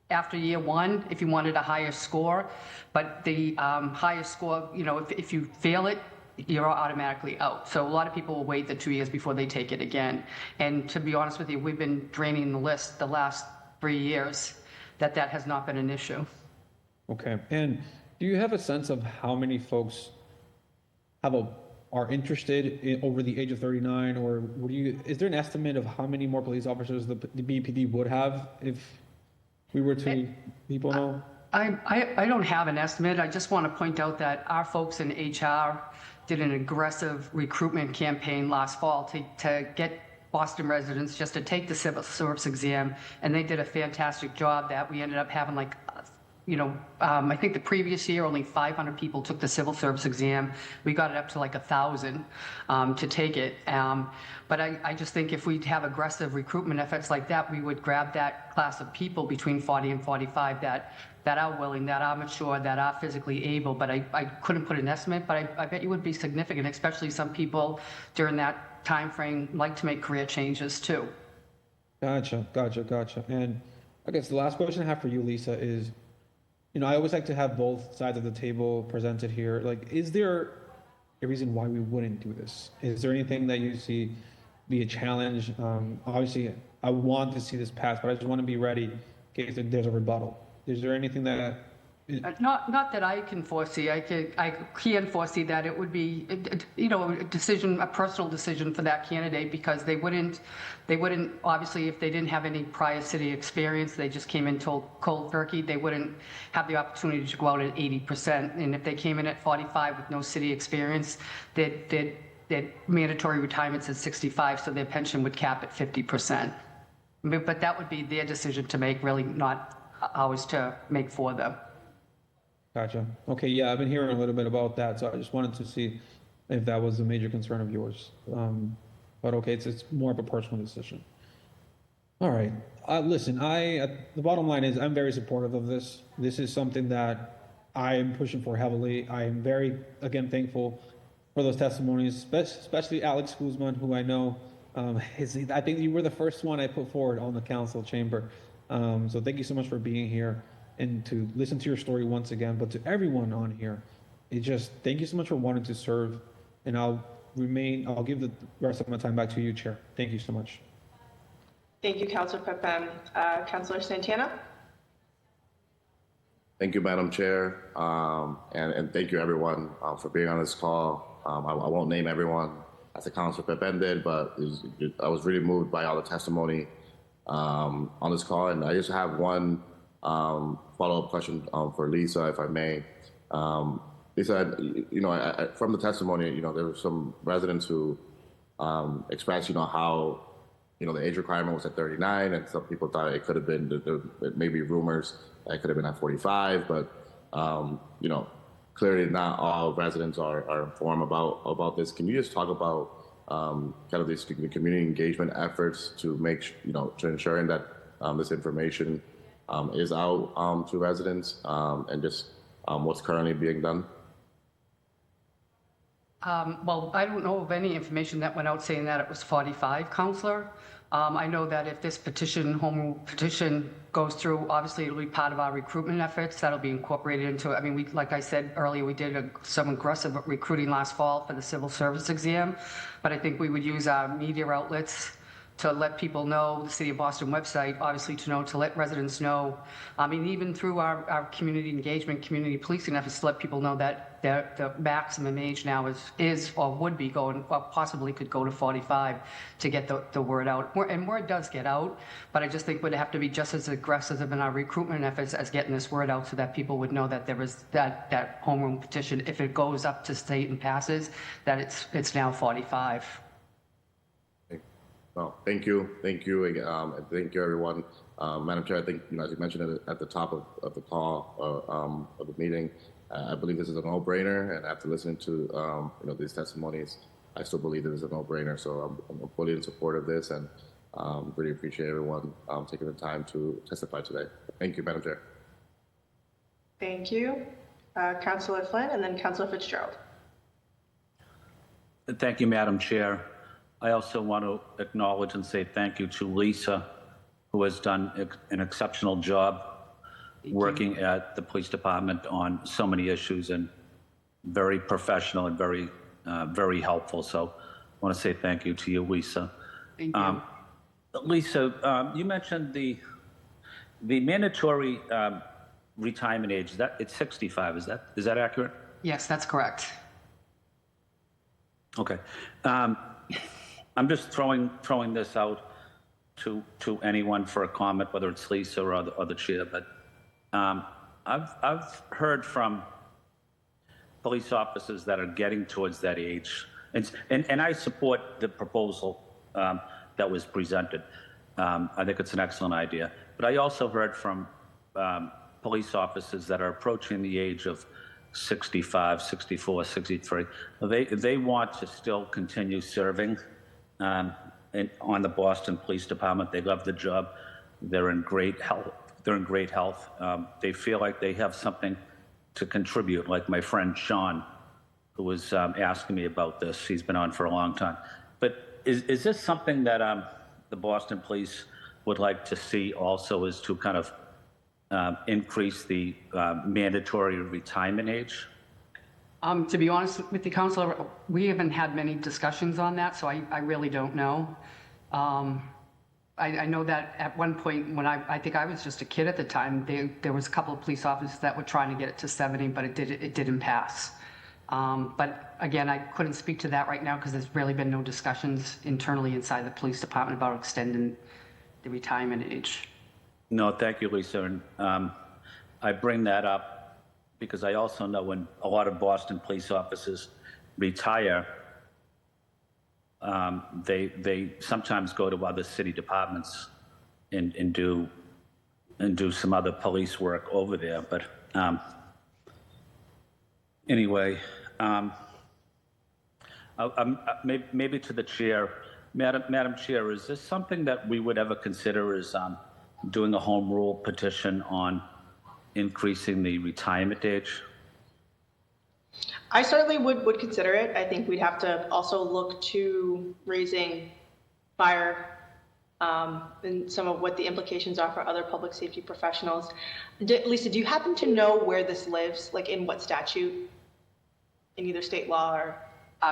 after year 1 if you wanted a higher score, but the higher score, if you fail it, you're automatically out. So a lot of people will wait the 2 years before they take it again. And to be honest with you, we've been draining the list the last 3 years. That has not been an issue. Okay. And do you have a sense of how many folks are interested in over the age of 39, or is there an estimate of how many more police officers the BPD would have if we were to people know? I don't have an estimate. I just want to point out that our folks in HR did an aggressive recruitment campaign last fall to get Boston residents just to take the civil service exam, and they did a fantastic job. That we ended up having I think the previous year only 500 people took the civil service exam. We got it up to 1,000 to take it. But I just think if we have aggressive recruitment efforts like that, we would grab that class of people between 40 and 45 that are willing, that are mature, that are physically able. But I couldn't put an estimate, but I bet you would be significant, especially some people during that time frame like to make career changes too. Gotcha. And I guess the last question I have for you, Lisa, is, I always like to have both sides of the table presented here. Is there a reason why we wouldn't do this? Is there anything that you see be a challenge? Obviously, I want to see this pass, but I just want to be ready in case there's a rebuttal. Is there anything that... Not that I can foresee. I can foresee that it would be, a personal decision for that candidate, because they wouldn't obviously, if they didn't have any prior city experience, they just came in cold turkey, they wouldn't have the opportunity to go out at 80%. And if they came in at 45 with no city experience, their mandatory retirement's at 65, so their pension would cap at 50%. But that would be their decision to make, really not ours to make for them. Gotcha. Okay, yeah, I've been hearing a little bit about that, so I just wanted to see if that was a major concern of yours. But okay, it's more of a personal decision. All right. Listen, the bottom line is I'm very supportive of this. This is something that I am pushing for heavily. I am very, again, thankful for those testimonies, especially Alex Guzman, who I know I think you were the first one I put forward on the council chamber. So thank you so much for being here and to listen to your story once again. But to everyone on here, thank you so much for wanting to serve. And I'll give the rest of my time back to you, Chair. Thank you so much. Thank you, Councilor Pepin. Councilor Santana? Thank you, Madam Chair. And thank you, everyone, for being on this call. I won't name everyone as the Councilor Pepin did, but I was really moved by all the testimony on this call. And I just have one follow-up question for Lisa, if I may. Lisa, from the testimony, there were some residents who expressed, how, the age requirement was at 39, and some people thought it could have been, maybe rumors that it could have been at 45, but, clearly not all residents are informed about this. Can you just talk about kind of the community engagement efforts to to ensuring that this information is out to residents, and just what's currently being done? Well, I don't know of any information that went out saying that it was 45, Counselor. I know that if this home rule petition goes through, obviously it'll be part of our recruitment efforts. That'll be incorporated into it. I mean, like I said earlier, we did some aggressive recruiting last fall for the civil service exam, but I think we would use our media outlets to let people know, the City of Boston website, obviously to let residents know. I mean, even through our community engagement, community policing efforts, to let people know that the maximum age now is or would be going, or possibly could go to 45 to get the word out. And word does get out, but I just think we'd have to be just as aggressive in our recruitment efforts as getting this word out so that people would know that there is that home rule petition, if it goes up to state and passes, that it's now 45. Well, thank you, and thank you, everyone. Madam Chair, I think, as you mentioned at the top of the call of the meeting, I believe this is a no-brainer, and after listening to these testimonies, I still believe this is a no-brainer. So I'm fully in support of this, and really appreciate everyone taking the time to testify today. Thank you, Madam Chair. Thank you. Councillor Flynn, and then Councillor Fitzgerald. Thank you, Madam Chair. I also want to acknowledge and say thank you to Lisa, who has done an exceptional job working at the police department on so many issues, and very professional and very helpful. So I want to say thank you to you, Lisa. Thank you. Lisa, you mentioned the mandatory retirement age. It's 65. Is that accurate? Yes, that's correct. Okay. I'm just throwing this out to anyone for a comment, whether it's Lisa or the chair. But I've heard from police officers that are getting towards that age, and I support the proposal that was presented. I think it's an excellent idea. But I also heard from police officers that are approaching the age of 65, 64, 63. They want to still continue serving on the Boston Police Department. They love the job. They're in great health. They feel like they have something to contribute, like my friend Sean, who was asking me about this. He's been on for a long time. But is this something that the Boston Police would like to see also, is to kind of increase the mandatory retirement age? To be honest with the councilor, we haven't had many discussions on that, so I really don't know. I know that at one point when I think I was just a kid at the time, there was a couple of police officers that were trying to get it to 70, but it didn't pass. But again, I couldn't speak to that right now because there's really been no discussions internally inside the police department about extending the retirement age. No, thank you, Lisa. And I bring that up because I also know when a lot of Boston police officers retire, they sometimes go to other city departments and do some other police work over there. But anyway, maybe to the chair, Madam Chair, is this something that we would ever consider as doing a home rule petition on increasing the retirement age? I certainly would consider it. I think we'd have to also look to raising fire and some of what the implications are for other public safety professionals. Lisa, do you happen to know where this lives, like in what statute, in either state law or?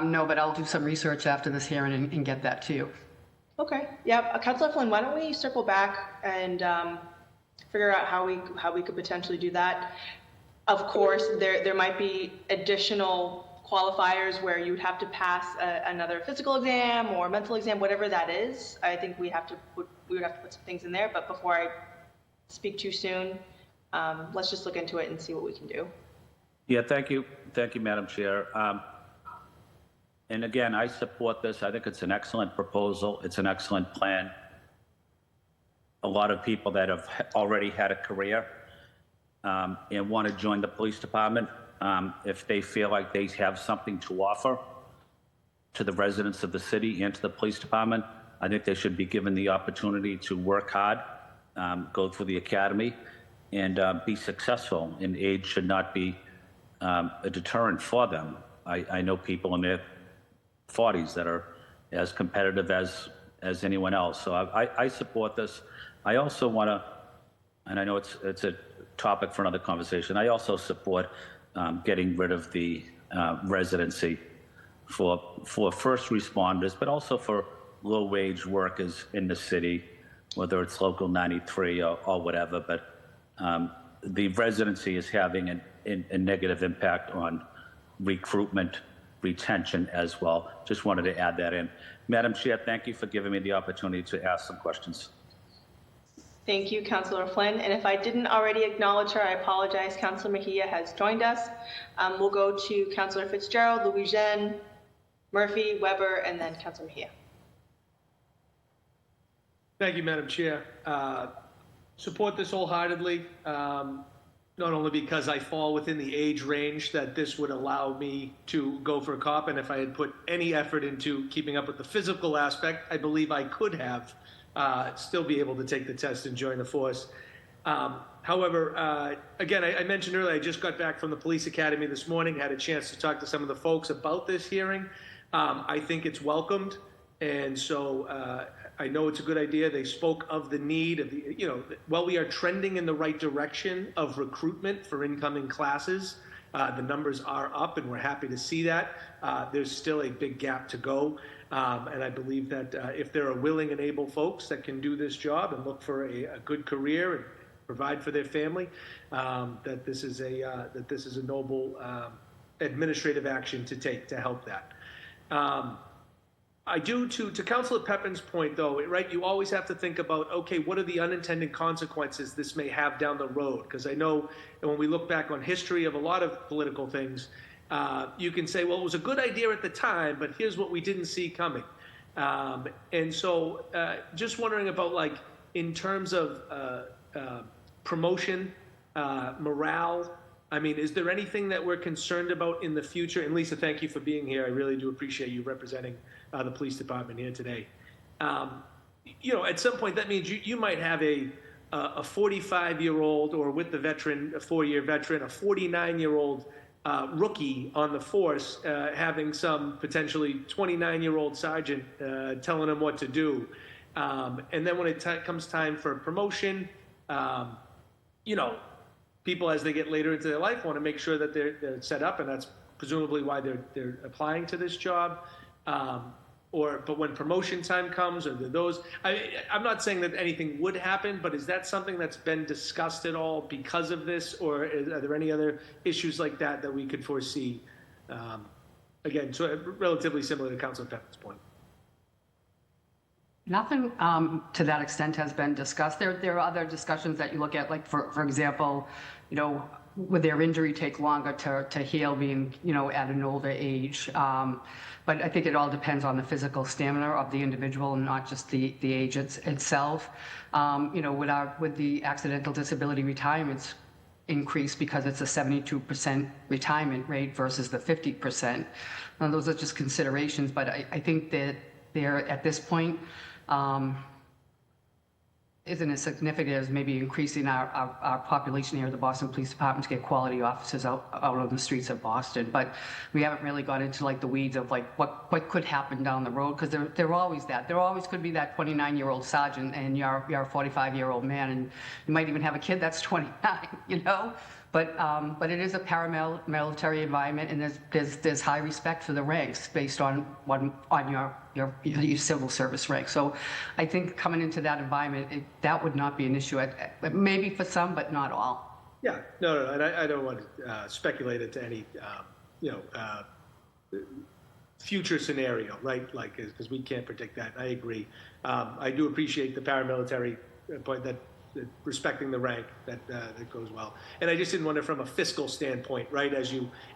No, but I'll do some research after this hearing and get that to you. Okay, yeah, Councilor Flynn, why don't we circle back and figure out how we could potentially do that. Of course, there might be additional qualifiers where you would have to pass another physical exam or mental exam, whatever that is. I think we would have to put some things in there. But before I speak too soon, let's just look into it and see what we can do. Yeah, thank you, Madam Chair. And again, I support this. I think it's an excellent proposal. It's an excellent plan. A lot of people that have already had a career and want to join the police department, if they feel like they have something to offer to the residents of the city and to the police department, I think they should be given the opportunity to work hard, go through the academy, and be successful. And age should not be a deterrent for them. I know people in their 40s that are as competitive as anyone else. So I support this. I also want to, and I know it's a topic for another conversation, I also support getting rid of the residency for first responders, but also for low-wage workers in the city, whether it's Local 93 or whatever. But the residency is having a negative impact on recruitment, retention as well. Just wanted to add that in. Madam Chair, thank you for giving me the opportunity to ask some questions. Thank you, Councilor Flynn. And if I didn't already acknowledge her, I apologize. Councilor Mejia has joined us. We'll go to Councilor Fitzgerald, Louis-Jean, Murphy, Weber, and then Councilor Mejia. Thank you, Madam Chair. Support this wholeheartedly, not only because I fall within the age range that this would allow me to go for a cop, and if I had put any effort into keeping up with the physical aspect, I believe I could have still be able to take the test and join the force. However, again, I mentioned earlier, I just got back from the police academy this morning, had a chance to talk to some of the folks about this hearing. I think it's welcomed. And so I know it's a good idea. They spoke of the need of the, while we are trending in the right direction of recruitment for incoming classes, the numbers are up and we're happy to see that. There's still a big gap to go. And I believe that if there are willing and able folks that can do this job and look for a good career and provide for their family, that this is a noble administrative action to take to help that. I do, to Councilor Pepin's point, though, right, you always have to think about, okay, what are the unintended consequences this may have down the road? Because I know when we look back on history of a lot of political things, you can say, well, it was a good idea at the time, but here's what we didn't see coming. And so just wondering about, like, in terms of promotion, morale, I mean, is there anything that we're concerned about in the future? And Lisa, thank you for being here. I really do appreciate you representing the police department here today. At some point, that means you might have a 45-year-old, or with the veteran, a 4-year veteran, a 49-year-old rookie on the force, having some potentially 29-year-old sergeant telling them what to do. And then when it comes time for promotion, people, as they get later into their life, want to make sure that they're set up, and that's presumably why they're applying to this job. But when promotion time comes, or those, I'm not saying that anything would happen, but is that something that's been discussed at all because of this, or are there any other issues like that we could foresee? Again, so relatively similar to Councilor Pepin's point. Nothing to that extent has been discussed. There are other discussions that you look at, like for example, would their injury take longer to heal, being at an older age? But I think it all depends on the physical stamina of the individual, and not just the age itself. With the accidental disability retirements increase, because it's a 72% retirement rate versus the 50%. Now, those are just considerations, but I think that they're at this point isn't as significant as maybe increasing our population here at the Boston Police Department to get quality officers out on the streets of Boston. But we haven't really got into like the weeds of like what could happen down the road, because there always that. There always could be that 29-year-old sergeant, and you're a 45-year-old man, and you might even have a kid that's 29, But it is a paramilitary environment, and there's high respect for the ranks based on your civil service rank. So I think coming into that environment, that would not be an issue. Maybe for some, but not all. Yeah, no, and I don't want to speculate into any future scenario, right? Like, because we can't predict that. I agree. I do appreciate the paramilitary point, that respecting the rank, that goes well. And I just didn't wonder from a fiscal standpoint, right?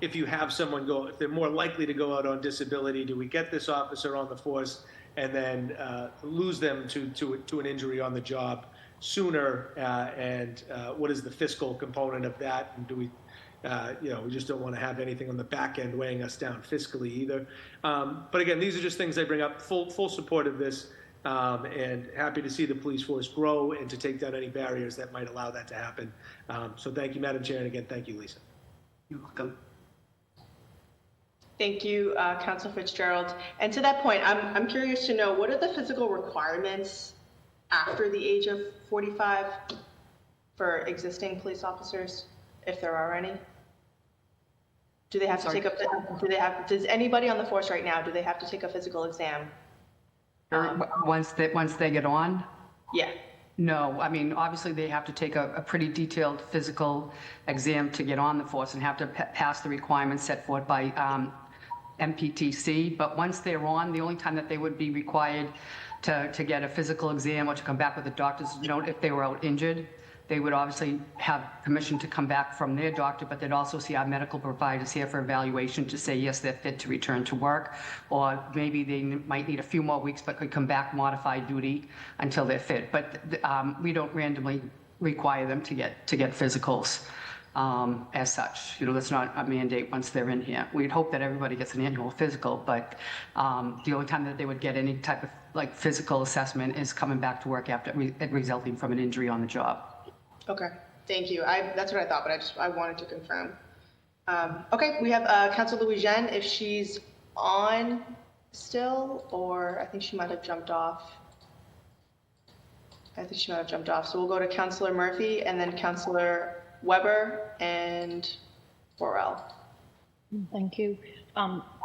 If you have someone if they're more likely to go out on disability, do we get this officer on the force and then lose them to an injury on the job sooner? And what is the fiscal component of that? And do we, we just don't want to have anything on the back end weighing us down fiscally either. But again, these are just things I bring up. Full support of this. And happy to see the police force grow and to take down any barriers that might allow that to happen. So thank you, Madam Chair, and again, thank you, Lisa. You're welcome. Thank you, Council Fitzgerald. And to that point, I'm curious to know, what are the physical requirements after the age of 45 for existing police officers, if there are any? Do they have to take up? Does anybody on the force right now? Do they have to take a physical exam? Once they get on? Yeah. No, I mean, obviously they have to take a pretty detailed physical exam to get on the force, and have to pass the requirements set forth by MPTC. But once they're on, the only time that they would be required to get a physical exam or to come back with a doctor's note if they were out injured, they would obviously have permission to come back from their doctor, but they'd also see our medical providers here for evaluation to say, yes, they're fit to return to work, or maybe they might need a few more weeks, but could come back modified duty until they're fit. But we don't randomly require them to get physicals as such. That's not a mandate once they're in here. We'd hope that everybody gets an annual physical, but the only time that they would get any type of physical assessment is coming back to work after resulting from an injury on the job. Okay. Thank you. That's what I thought, but I wanted to confirm. Okay, we have Councilor Louis-Jean, if she's on still, or I think she might have jumped off. So we'll go to Councilor Murphy and then Councilor Weber and Borrell. Thank you.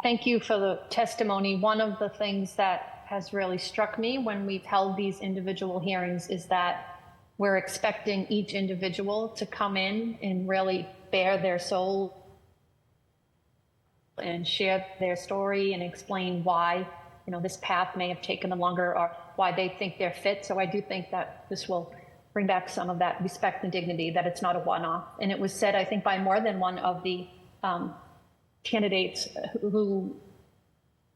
Thank you for the testimony. One of the things that has really struck me when we've held these individual hearings is that we're expecting each individual to come in and really bare their soul and share their story and explain why, this path may have taken them longer or why they think they're fit. So I do think that this will bring back some of that respect and dignity, that it's not a one-off. And it was said, I think, by more than one of the candidates who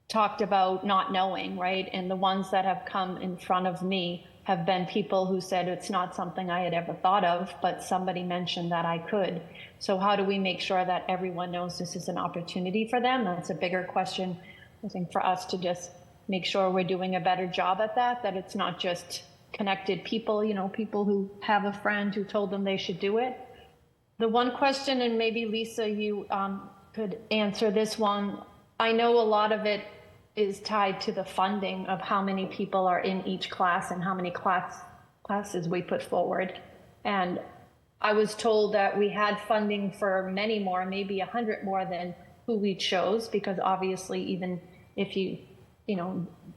talked about not knowing, right? And the ones that have come in front of me have been people who said it's not something I had ever thought of, but somebody mentioned that I could. So how do we make sure that everyone knows this is an opportunity for them? That's a bigger question, I think, for us to just make sure we're doing a better job at that it's not just connected people, people who have a friend who told them they should do it. The one question, and maybe Lisa, you could answer this one. I know a lot of it is tied to the funding of how many people are in each class and how many classes we put forward. And I was told that we had funding for many more, maybe 100 more than who we chose, because obviously even if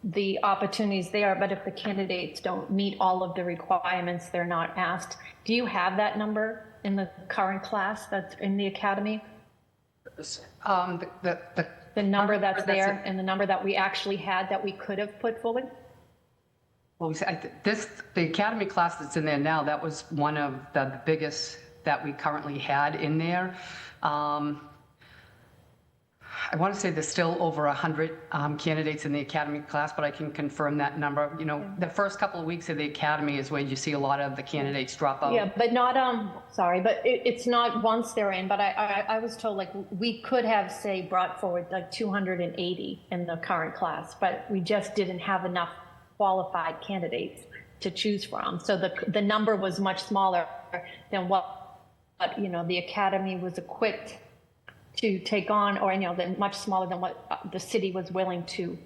the opportunity's there, but if the candidates don't meet all of the requirements, they're not asked. Do you have that number in the current class that's in the academy? The number that's there and the number that we actually had that we could have put forward? Well, the academy class that's in there now, that was one of the biggest that we currently had in there. I want to say there's still over 100 candidates in the academy class, but I can confirm that number. The first couple of weeks of the academy is where you see a lot of the candidates drop out. Yeah, but not, sorry, but it's not once they're in, but I was told like we could have, say, brought forward like 280 in the current class, but we just didn't have enough qualified candidates to choose from. So the number was much smaller than what the academy was equipped to take on, or then much smaller than what the city was willing to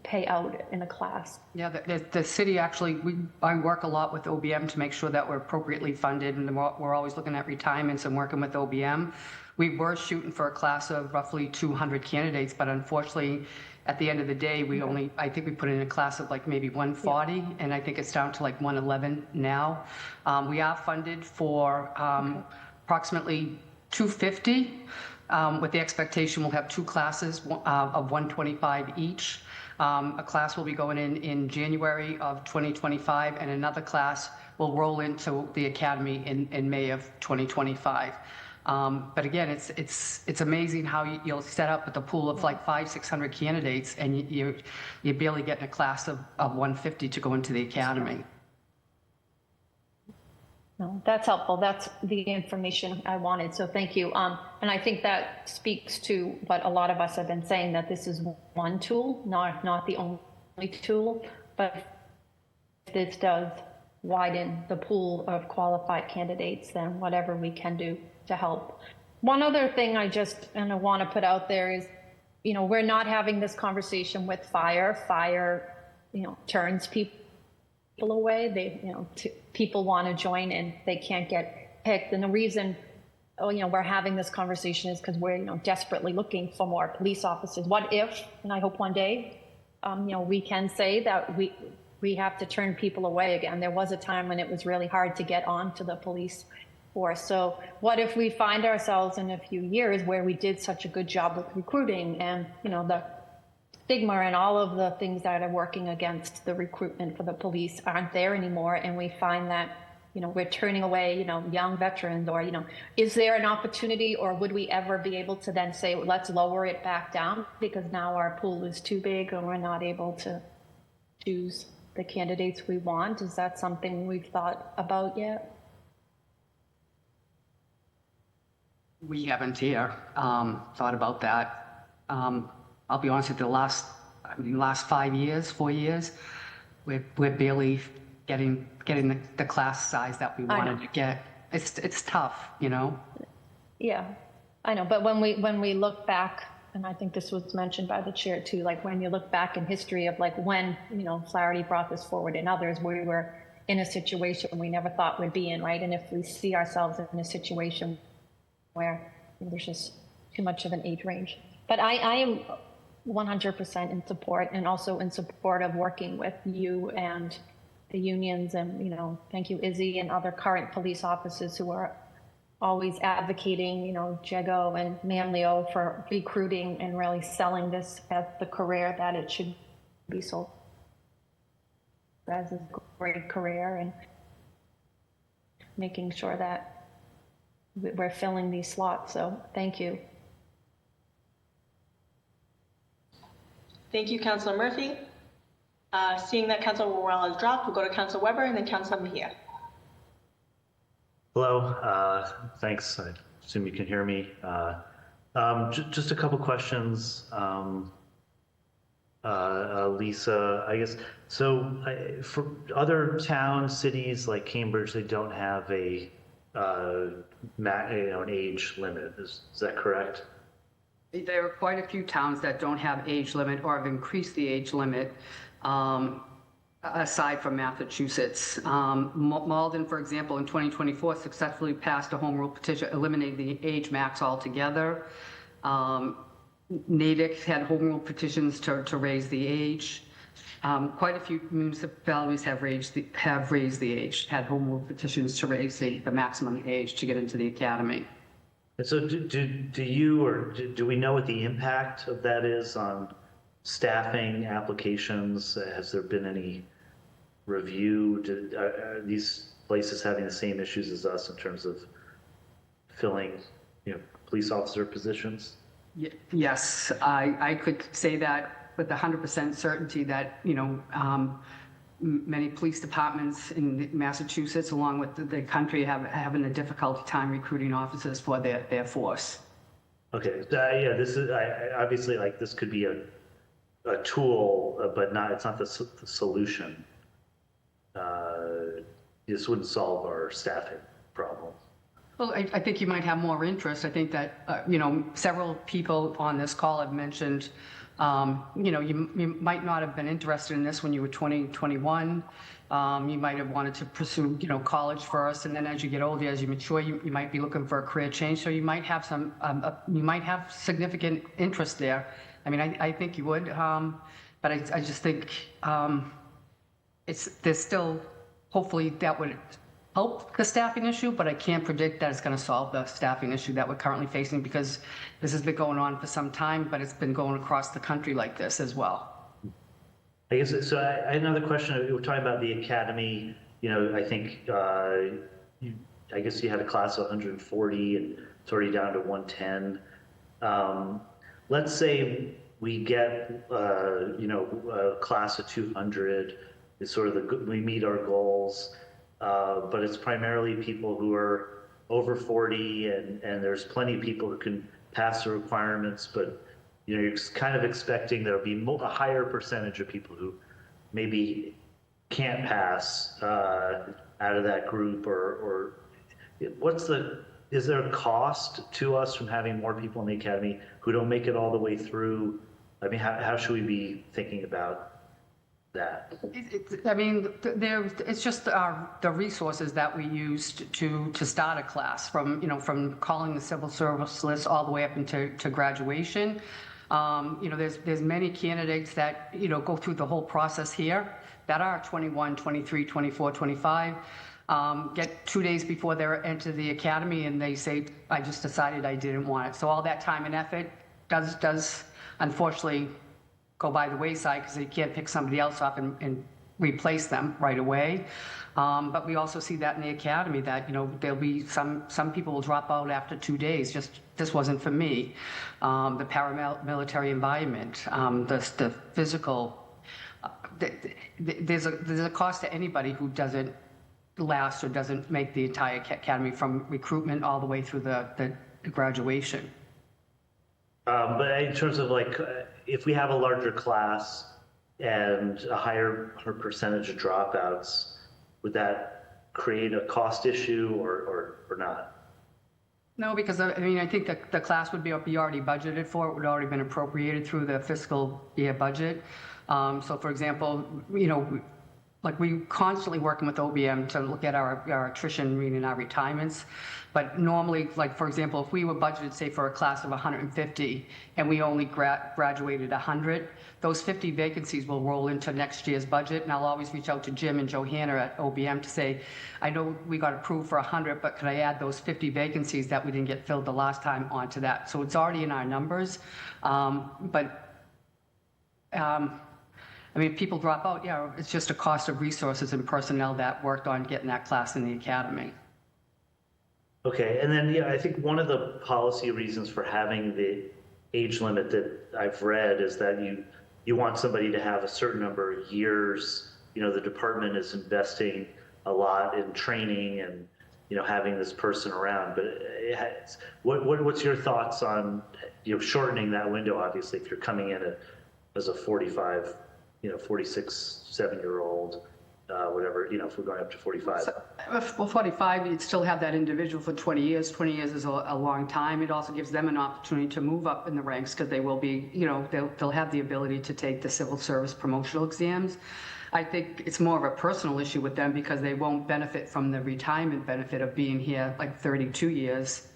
pay out in a class. Yeah, the city actually, I work a lot with OBM to make sure that we're appropriately funded, and we're always looking at retirements and working with OBM. We were shooting for a class of roughly 200 candidates, but unfortunately, at the end of the day, I think we put in a class of like maybe 140, and I think it's down to like 111 now. We are funded for approximately 250. With the expectation we'll have two classes of 125 each. A class will be going in January of 2025, and another class will roll into the academy in May of 2025. But again, it's amazing how you'll set up with a pool of like 500-600 candidates, and you're barely getting a class of 150 to go into the academy. No, that's helpful. That's the information I wanted. So thank you. And I think that speaks to what a lot of us have been saying, that this is one tool, not the only tool, but if this does widen the pool of qualified candidates, then whatever we can do to help. One other thing I want to put out there is, we're not having this conversation with fire. Fire, turns people away. People want to join and they can't get picked. And the reason, we're having this conversation is because we're, desperately looking for more police officers. What if, and I hope one day, we can say that we have to turn people away again. There was a time when it was really hard to get onto the police force. So what if we find ourselves in a few years where we did such a good job with recruiting and, the stigma and all of the things that are working against the recruitment for the police aren't there anymore, and we find that we're turning away young veterans, or is there an opportunity, or would we ever be able to then say, let's lower it back down because now our pool is too big and we're not able to choose the candidates we want? Is that something we've thought about yet? We haven't here thought about that. I'll be honest with you, the last 4 years, we're barely getting the class size that we wanted to get. it's tough, you know? Yeah, I know, but when we look back, and I think this was mentioned by the chair too, like when you look back in history of like when, you know, Flaherty brought this forward and others, we were in a situation we never thought we'd be in, right? And if we see ourselves in a situation where there's just too much of an age range. But I am 100% in support, and also in support of working with you and the unions, and, you know, thank you, Izzy, and other current police officers who are always advocating, you know, Jago and Manlio, for recruiting and really selling this as the career that it should be sold as a great career, and making sure that we're filling these slots. So thank you. Thank you, Councilor Murphy. Seeing that Councilor Worrell has dropped, we'll go to Councilor Weber and then Councilor Mejia. Hello, thanks. I assume you can hear me. Just a couple questions. Lisa, I guess, so for other towns, cities like Cambridge, they don't have an age limit. Is that correct? There are quite a few towns that don't have age limit or have increased the age limit, aside from Massachusetts. Malden, for example, in 2024 successfully passed a home rule petition eliminating the age max altogether. Natick had home rule petitions to raise the age. Quite a few municipalities have raised the age, had home rule petitions to raise the maximum age to get into the academy. And so do you, or do we know what the impact of that is on staffing applications? Has there been any review? Are these places having the same issues as us in terms of filling, you know, police officer positions? Yes, I could say that with 100% certainty that, you know, many police departments in Massachusetts, along with the country, having a difficult time recruiting officers for their force. Okay, yeah, this is obviously, like, this could be a tool, but it's not the solution. This wouldn't solve our staffing problem. Well, I think you might have more interest. I think that, you know, several people on this call have mentioned, you know, you might not have been interested in this when you were 20, 21. You might have wanted to pursue, you know, college first, and then as you get older, as you mature, you might be looking for a career change. So you might have some, you might have significant interest there. I mean, I think you would, but I just think there's still, hopefully that would help the staffing issue, but I can't predict that it's going to solve the staffing issue that we're currently facing, because this has been going on for some time, but it's been going across the country like this as well. I guess, so I had another question. We were talking about the academy. You know, I think, I guess you had a class of 140 and it's already down to 110. Let's say we get, you know, a class of 200 is sort of we meet our goals. But it's primarily people who are over 40, and there's plenty of people who can pass the requirements, but, you know, you're kind of expecting there'll be a higher percentage of people who maybe can't pass out of that group, or is there a cost to us from having more people in the academy who don't make it all the way through? I mean, how should we be thinking about that? I mean, it's just the resources that we used to start a class, from, you know, from calling the civil service list all the way up into graduation. You know, there's many candidates that, you know, go through the whole process here that are 21, 23, 24, 25, get 2 days before they're enter the academy and they say, I just decided I didn't want it. So all that time and effort does unfortunately go by the wayside, because they can't pick somebody else up and replace them right away. But we also see that in the academy, that, you know, there'll be some people will drop out after 2 days. Just, this wasn't for me. The paramilitary environment, the physical, there's a cost to anybody who doesn't last or doesn't make the entire academy, from recruitment all the way through the graduation. But in terms of, like, if we have a larger class and a higher percentage of dropouts, would that create a cost issue or not? No, because I mean, I think that the class would be already budgeted for, it would already been appropriated through the fiscal year budget. So for example, you know, like we constantly working with OBM to look at our attrition, meaning our retirements. But normally, like for example, if we were budgeted, say for a class of 150 and we only graduated 100, those 50 vacancies will roll into next year's budget. And I'll always reach out to Jim and Johanna at OBM to say, I know we got approved for 100, but could I add those 50 vacancies that we didn't get filled the last time onto that? So it's already in our numbers. I mean, if people drop out, yeah, it's just a cost of resources and personnel that worked on getting that class in the academy. Okay, and then yeah, I think one of the policy reasons for having the age limit that I've read is that you want somebody to have a certain number of years. You know, the department is investing a lot in training and, you know, having this person around. But what's your thoughts on, you know, shortening that window? Obviously, if you're coming in as a 45, you know, 46, 7-year-old, whatever, you know, if we're going up to 45. So, well, 45, you'd still have that individual for 20 years. 20 years is a long time. It also gives them an opportunity to move up in the ranks because they will be, you know, they'll have the ability to take the civil service promotional exams. I think it's more of a personal issue with them because they won't benefit from the retirement benefit of being here like 32 years.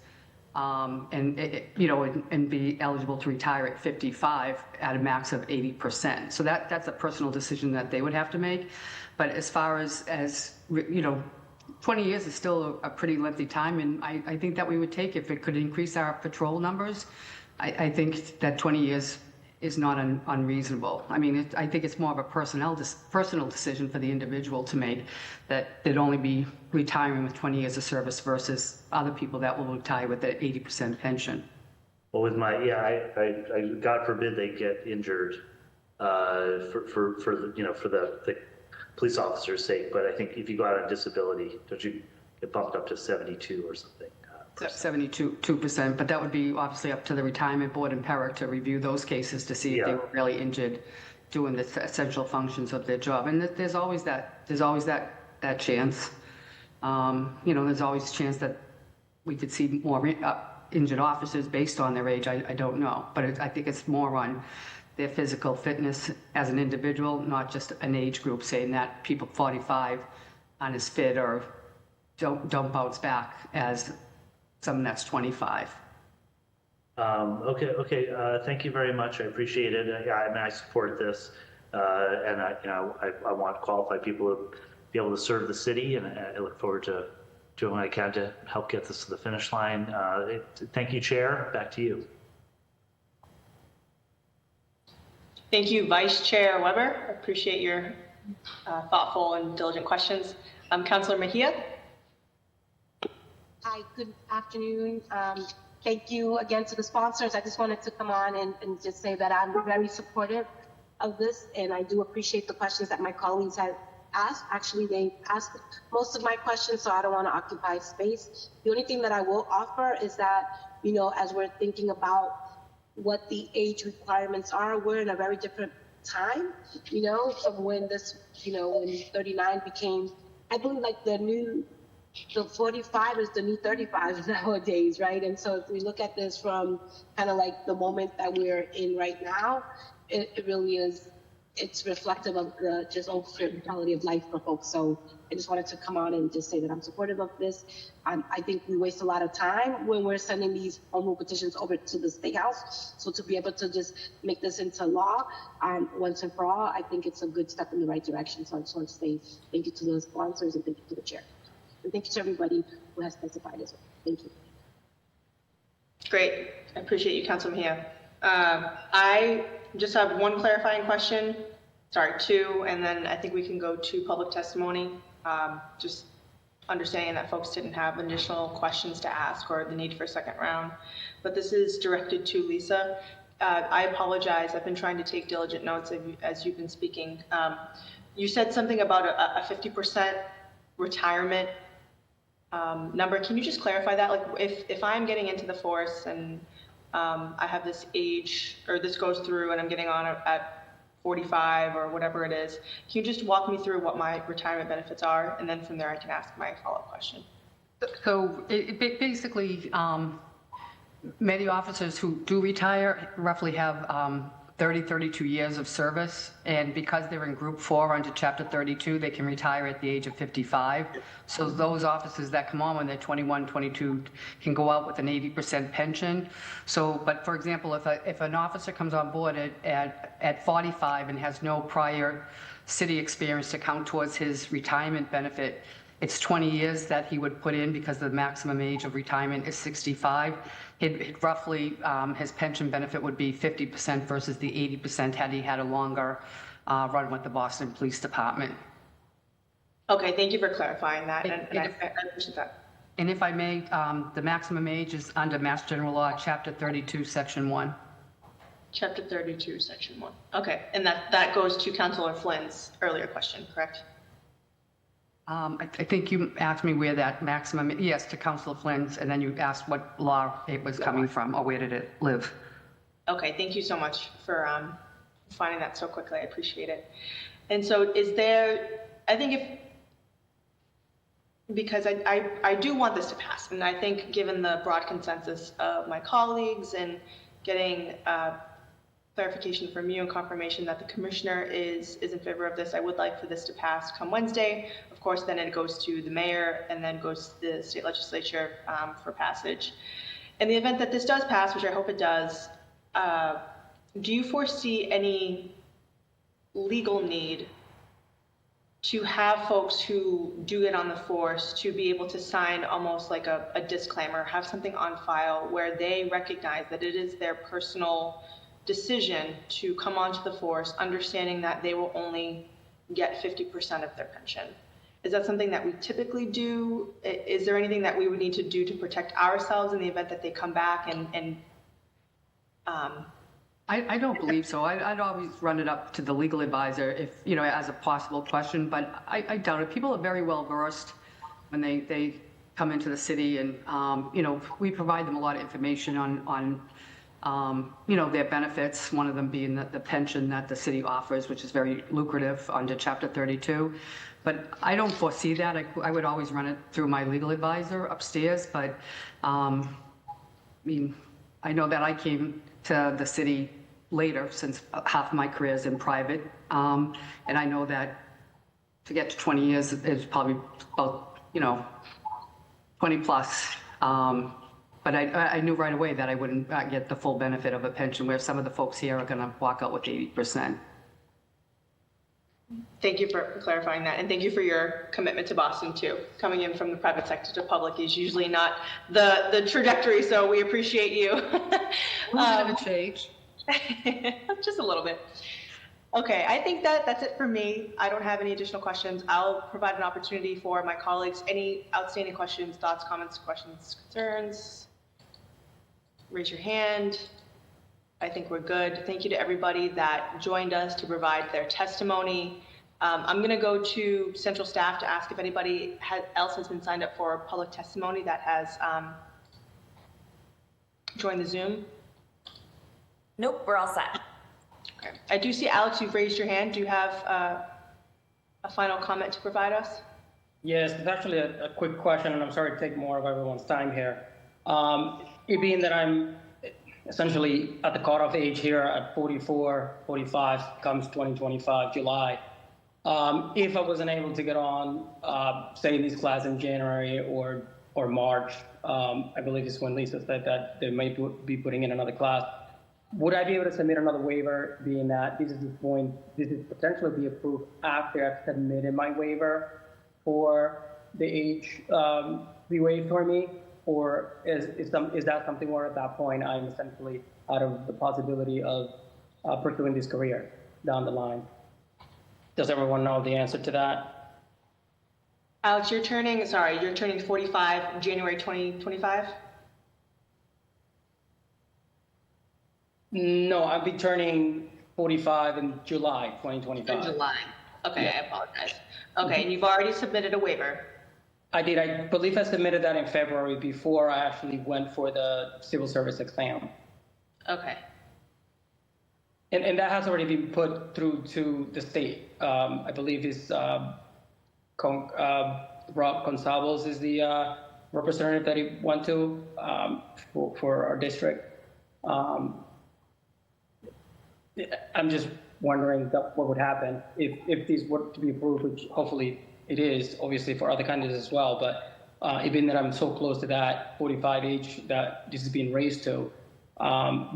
You know, and be eligible to retire at 55 at a max of 80%. So that's a personal decision that they would have to make. But as far as you know, 20 years is still a pretty lengthy time, and I think that we would take if it could increase our patrol numbers. I think that 20 years is not unreasonable. I mean, I think it's more of a personal decision for the individual to make, that they'd only be retiring with 20 years of service versus other people that will retire with an 80% pension. Well, with my, I God forbid they get injured for the, you know, for the police officer's sake, but I think if you go out on disability, don't you get bumped up to 72 or something? 72%, but that would be obviously up to the retirement board and PERIC to review those cases to see if they were really injured doing the essential functions of their job. And there's always that chance. You know, there's always a chance that we could see more injured officers based on their age. I don't know, but I think it's more on their physical fitness as an individual, not just an age group saying that people 45 aren't as fit or don't bounce back as someone that's 25. Okay. Thank you very much. I appreciate it. Yeah, I mean, I support this, and I want qualified people to be able to serve the city, and I look forward to doing what I can to help get this to the finish line. Thank you, Chair. Back to you. Thank you, Vice Chair Weber. I appreciate your thoughtful and diligent questions. Councilor Mejia. Hi, good afternoon. Thank you again to the sponsors. I just wanted to come on and just say that I'm very supportive of this, and I do appreciate the questions that my colleagues have asked. Actually, they asked most of my questions, so I don't want to occupy space. The only thing that I will offer is that, you know, as we're thinking about what the age requirements are, we're in a very different time, you know, from when this, you know, when 39 became, I believe, like the 45 is the new 35 nowadays, right? And so if we look at this from kind of like the moment that we're in right now, it really is, it's reflective of the just overall quality of life for folks. So I just wanted to come on and just say that I'm supportive of this. I think we waste a lot of time when we're sending these home rule petitions over to the State House. So to be able to just make this into law once and for all, I think it's a good step in the right direction. So I just want to say thank you to the sponsors and thank you to the chair. And thank you to everybody who has testified as well. Thank you. Great. I appreciate you, Councilor Mejia. I just have one clarifying question. Sorry, two, and then I think we can go to public testimony. Just understanding that folks didn't have additional questions to ask or the need for a second round. But this is directed to Lisa. I apologize. I've been trying to take diligent notes as you've been speaking. You said something about a 50% retirement number. Can you just clarify that? Like if I'm getting into the force and I have this age, or this goes through and I'm getting on at 45 or whatever it is. Can you just walk me through what my retirement benefits are? And then from there I can ask my follow-up question. So basically, many officers who do retire roughly have 32 years of service. And because they're in Group 4 under Chapter 32, they can retire at the age of 55. So those officers that come on when they're 21, 22 can go out with an 80% pension. So, but for example, if an officer comes on board at 45 and has no prior city experience to count towards his retirement benefit, it's 20 years that he would put in because the maximum age of retirement is 65. Roughly, his pension benefit would be 50% versus the 80% had he had a longer run with the Boston Police Department. Okay, thank you for clarifying that, and I appreciate that. And if I may, the maximum age is under Mass General Law, Chapter 32, Section 1. Chapter 32, Section 1. Okay, and that goes to Councilor Flynn's earlier question, correct? I think you asked me where that maximum, yes, to Councilor Flynn's, and then you asked what law it was coming from, or where did it live? Okay, thank you so much for finding that so quickly. I appreciate it. And so is there, I think because I do want this to pass, and I think given the broad consensus of my colleagues and getting clarification from you and confirmation that the commissioner is in favor of this, I would like for this to pass come Wednesday. Of course, then it goes to the mayor and then goes to the state legislature for passage. In the event that this does pass, which I hope it does, do you foresee any legal need to have folks who do get on the force to be able to sign almost like a disclaimer, have something on file where they recognize that it is their personal decision to come onto the force, understanding that they will only get 50% of their pension? Is that something that we typically do? Is there anything that we would need to do to protect ourselves in the event that they come back and I don't believe so. I'd always run it up to the legal advisor if, as a possible question, but I doubt it. People are very well versed when they come into the city, and, we provide them a lot of information on their benefits, one of them being the pension that the city offers, which is very lucrative under Chapter 32. But I don't foresee that. I would always run it through my legal advisor upstairs, but I know that I came to the city later, since half my career is in private, and I know that to get to 20 years is probably about 20 plus. But I knew right away that I wouldn't get the full benefit of a pension, where some of the folks here are going to walk out with 80%. Thank you for clarifying that, and thank you for your commitment to Boston too. Coming in from the private sector to public is usually not the trajectory, so we appreciate you. A little bit of a change. Just a little bit. Okay, I think that's it for me. I don't have any additional questions. I'll provide an opportunity for my colleagues. Any outstanding questions, thoughts, comments, questions, concerns? Raise your hand. I think we're good. Thank you to everybody that joined us to provide their testimony. I'm going to go to central staff to ask if anybody else has been signed up for public testimony that has joined the Zoom. Nope, we're all set. Okay. I do see, Alex, you've raised your hand. Do you have a final comment to provide us? Yes, it's actually a quick question, and I'm sorry to take more of everyone's time here. It being that I'm essentially at the cutoff age here at 44, 45, comes 2025, July. If I wasn't able to get on, say, these classes in January or March, I believe it's when Lisa said that they may be putting in another class. Would I be able to submit another waiver, being that this is potentially be approved after I've submitted my waiver for the age be waived for me? Or is that something where at that point I'm essentially out of the possibility of pursuing this career down the line? Does everyone know the answer to that? Alex, you're turning 45 January 2025? No, I'll be turning 45 in July 2025. In July. Okay, Yeah. I apologize. Okay, and you've already submitted a waiver. I did. I believe I submitted that in February before I actually went for the civil service exam. Okay. And that has already been put through to the state. I believe is Rob Gonsalves is the representative that he went to for our district. I'm just wondering what would happen if these were to be approved, which hopefully it is, obviously for other candidates as well. But even that I'm so close to that 45 age that this is being raised to,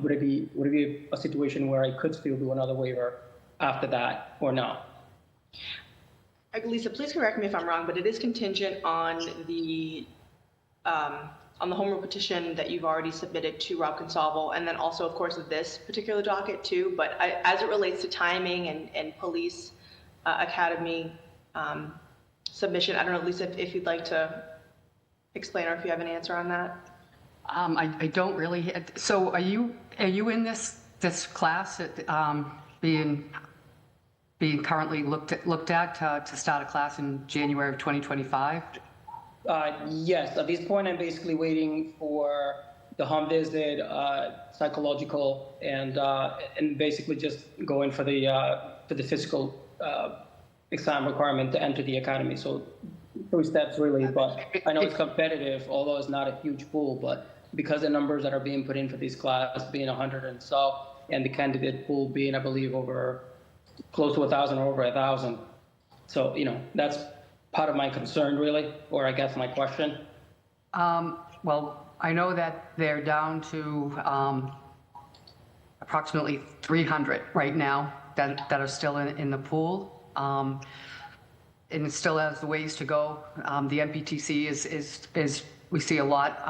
would it be a situation where I could still do another waiver after that or no? Lisa, please correct me if I'm wrong, but it is contingent on the home rule petition that you've already submitted to Rob Consalvo, and then also, of course, this particular docket too. But as it relates to timing and police academy submission, I don't know, Lisa, if you'd like to explain or if you have an answer on that. I don't really. So are you in this class being currently looked at to start a class in January of 2025? Yes, at this point I'm basically waiting for the home visit, psychological, and basically just going for the physical exam requirement to enter the academy. So 3 steps really, but I know it's competitive, although it's not a huge pool, but because the numbers that are being put in for these classes being 100 and so, and the candidate pool being, I believe, over close to 1,000 or over 1,000. So, that's part of my concern really, or I guess my question. Well, I know that they're down to approximately 300 right now that are still in the pool. And it still has ways to go. The MPTC is we see a lot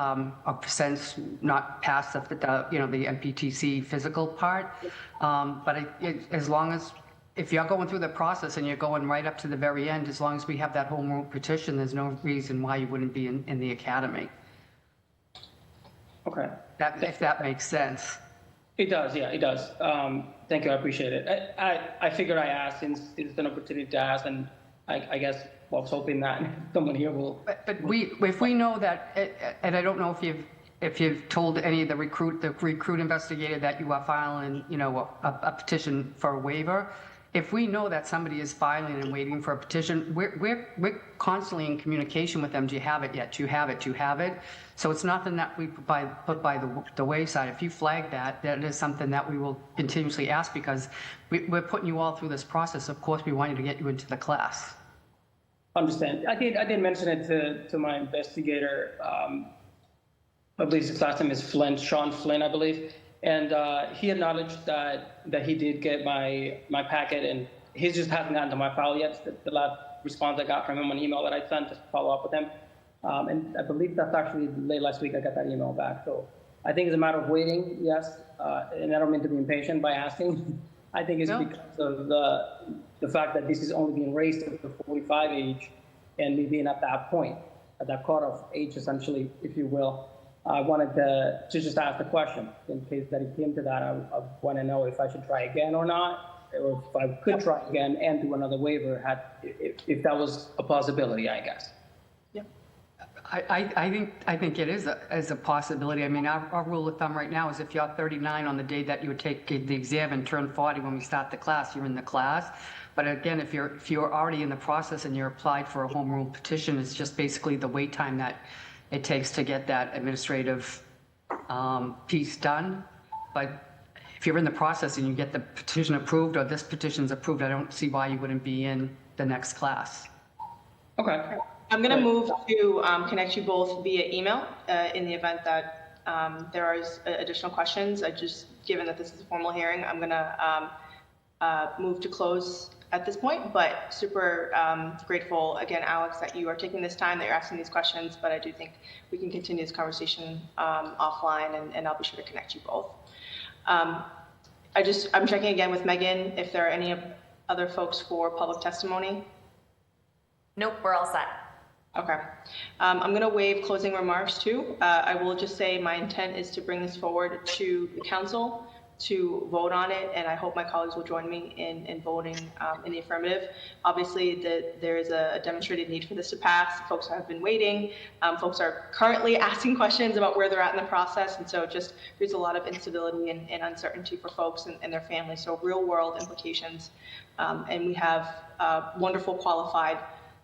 of percents not past the MPTC physical part. But as long as, if you're going through the process and you're going right up to the very end, as long as we have that home rule petition, there's no reason why you wouldn't be in the academy. Okay. If that makes sense. It does, yeah, it does. Thank you, I appreciate it. I figured I asked since it's an opportunity to ask, and I guess I was hoping that someone here will. But if we know that, and I don't know if you've told any of the recruit investigator that you are filing, a petition for a waiver. If we know that somebody is filing and waiting for a petition, we're constantly in communication with them. Do you have it yet? Do you have it? Do you have it? So it's nothing that we put by the wayside. If you flag that is something that we will continuously ask, because we're putting you all through this process. Of course, we want you to get you into the class. Understand. I did mention it to my investigator. I believe his last name is Flynn, Sean Flynn, I believe. And he acknowledged that he did get my packet, and he just hasn't gotten to my file yet. The last response I got from him on email that I sent to follow up with him. And I believe that's actually late last week I got that email back. So I think it's a matter of waiting, yes. And I don't mean to be impatient by asking. I think it's because of the fact that this is only being raised to the 45 age, and me being at that point, at that cutoff age, essentially, if you will. I wanted to just ask the question in case that it came to that. I want to know if I should try again or not, or if I could try again and do another waiver, if that was a possibility, I guess. Yeah. I think it is a possibility. I mean, our rule of thumb right now is if you're 39 on the day that you would take the exam and turn 40 when we start the class, you're in the class. But again, if you're already in the process and you're applied for a home rule petition, it's just basically the wait time that it takes to get that administrative piece done. But if you're in the process and you get the petition approved or this petition's approved, I don't see why you wouldn't be in the next class. Okay. I'm going to move to connect you both via email in the event that there are additional questions. Given that this is a formal hearing, I'm going to move to close at this point, but super grateful again, Alex, that you are taking this time, that you're asking these questions, but I do think we can continue this conversation offline, and I'll be sure to connect you both. I'm checking again with Megan if there are any other folks for public testimony. Nope, we're all set. Okay. I'm going to waive closing remarks too. I will just say my intent is to bring this forward to the council to vote on it, and I hope my colleagues will join me in voting in the affirmative. Obviously, there is a demonstrated need for this to pass. Folks have been waiting. Folks are currently asking questions about where they're at in the process, and so just there's a lot of instability and uncertainty for folks and their families, so real-world implications. And we have wonderful, qualified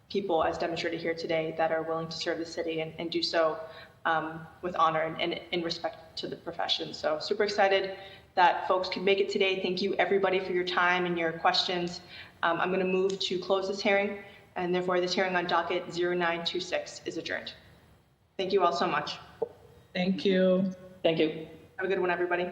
people, as demonstrated here today, that are willing to serve the city and do so with honor and in respect to the profession. So super excited that folks could make it today. Thank you everybody for your time and your questions. I'm going to move to close this hearing, and therefore this hearing on docket 0926 is adjourned. Thank you all so much. Thank you. Thank you. Have a good one, everybody.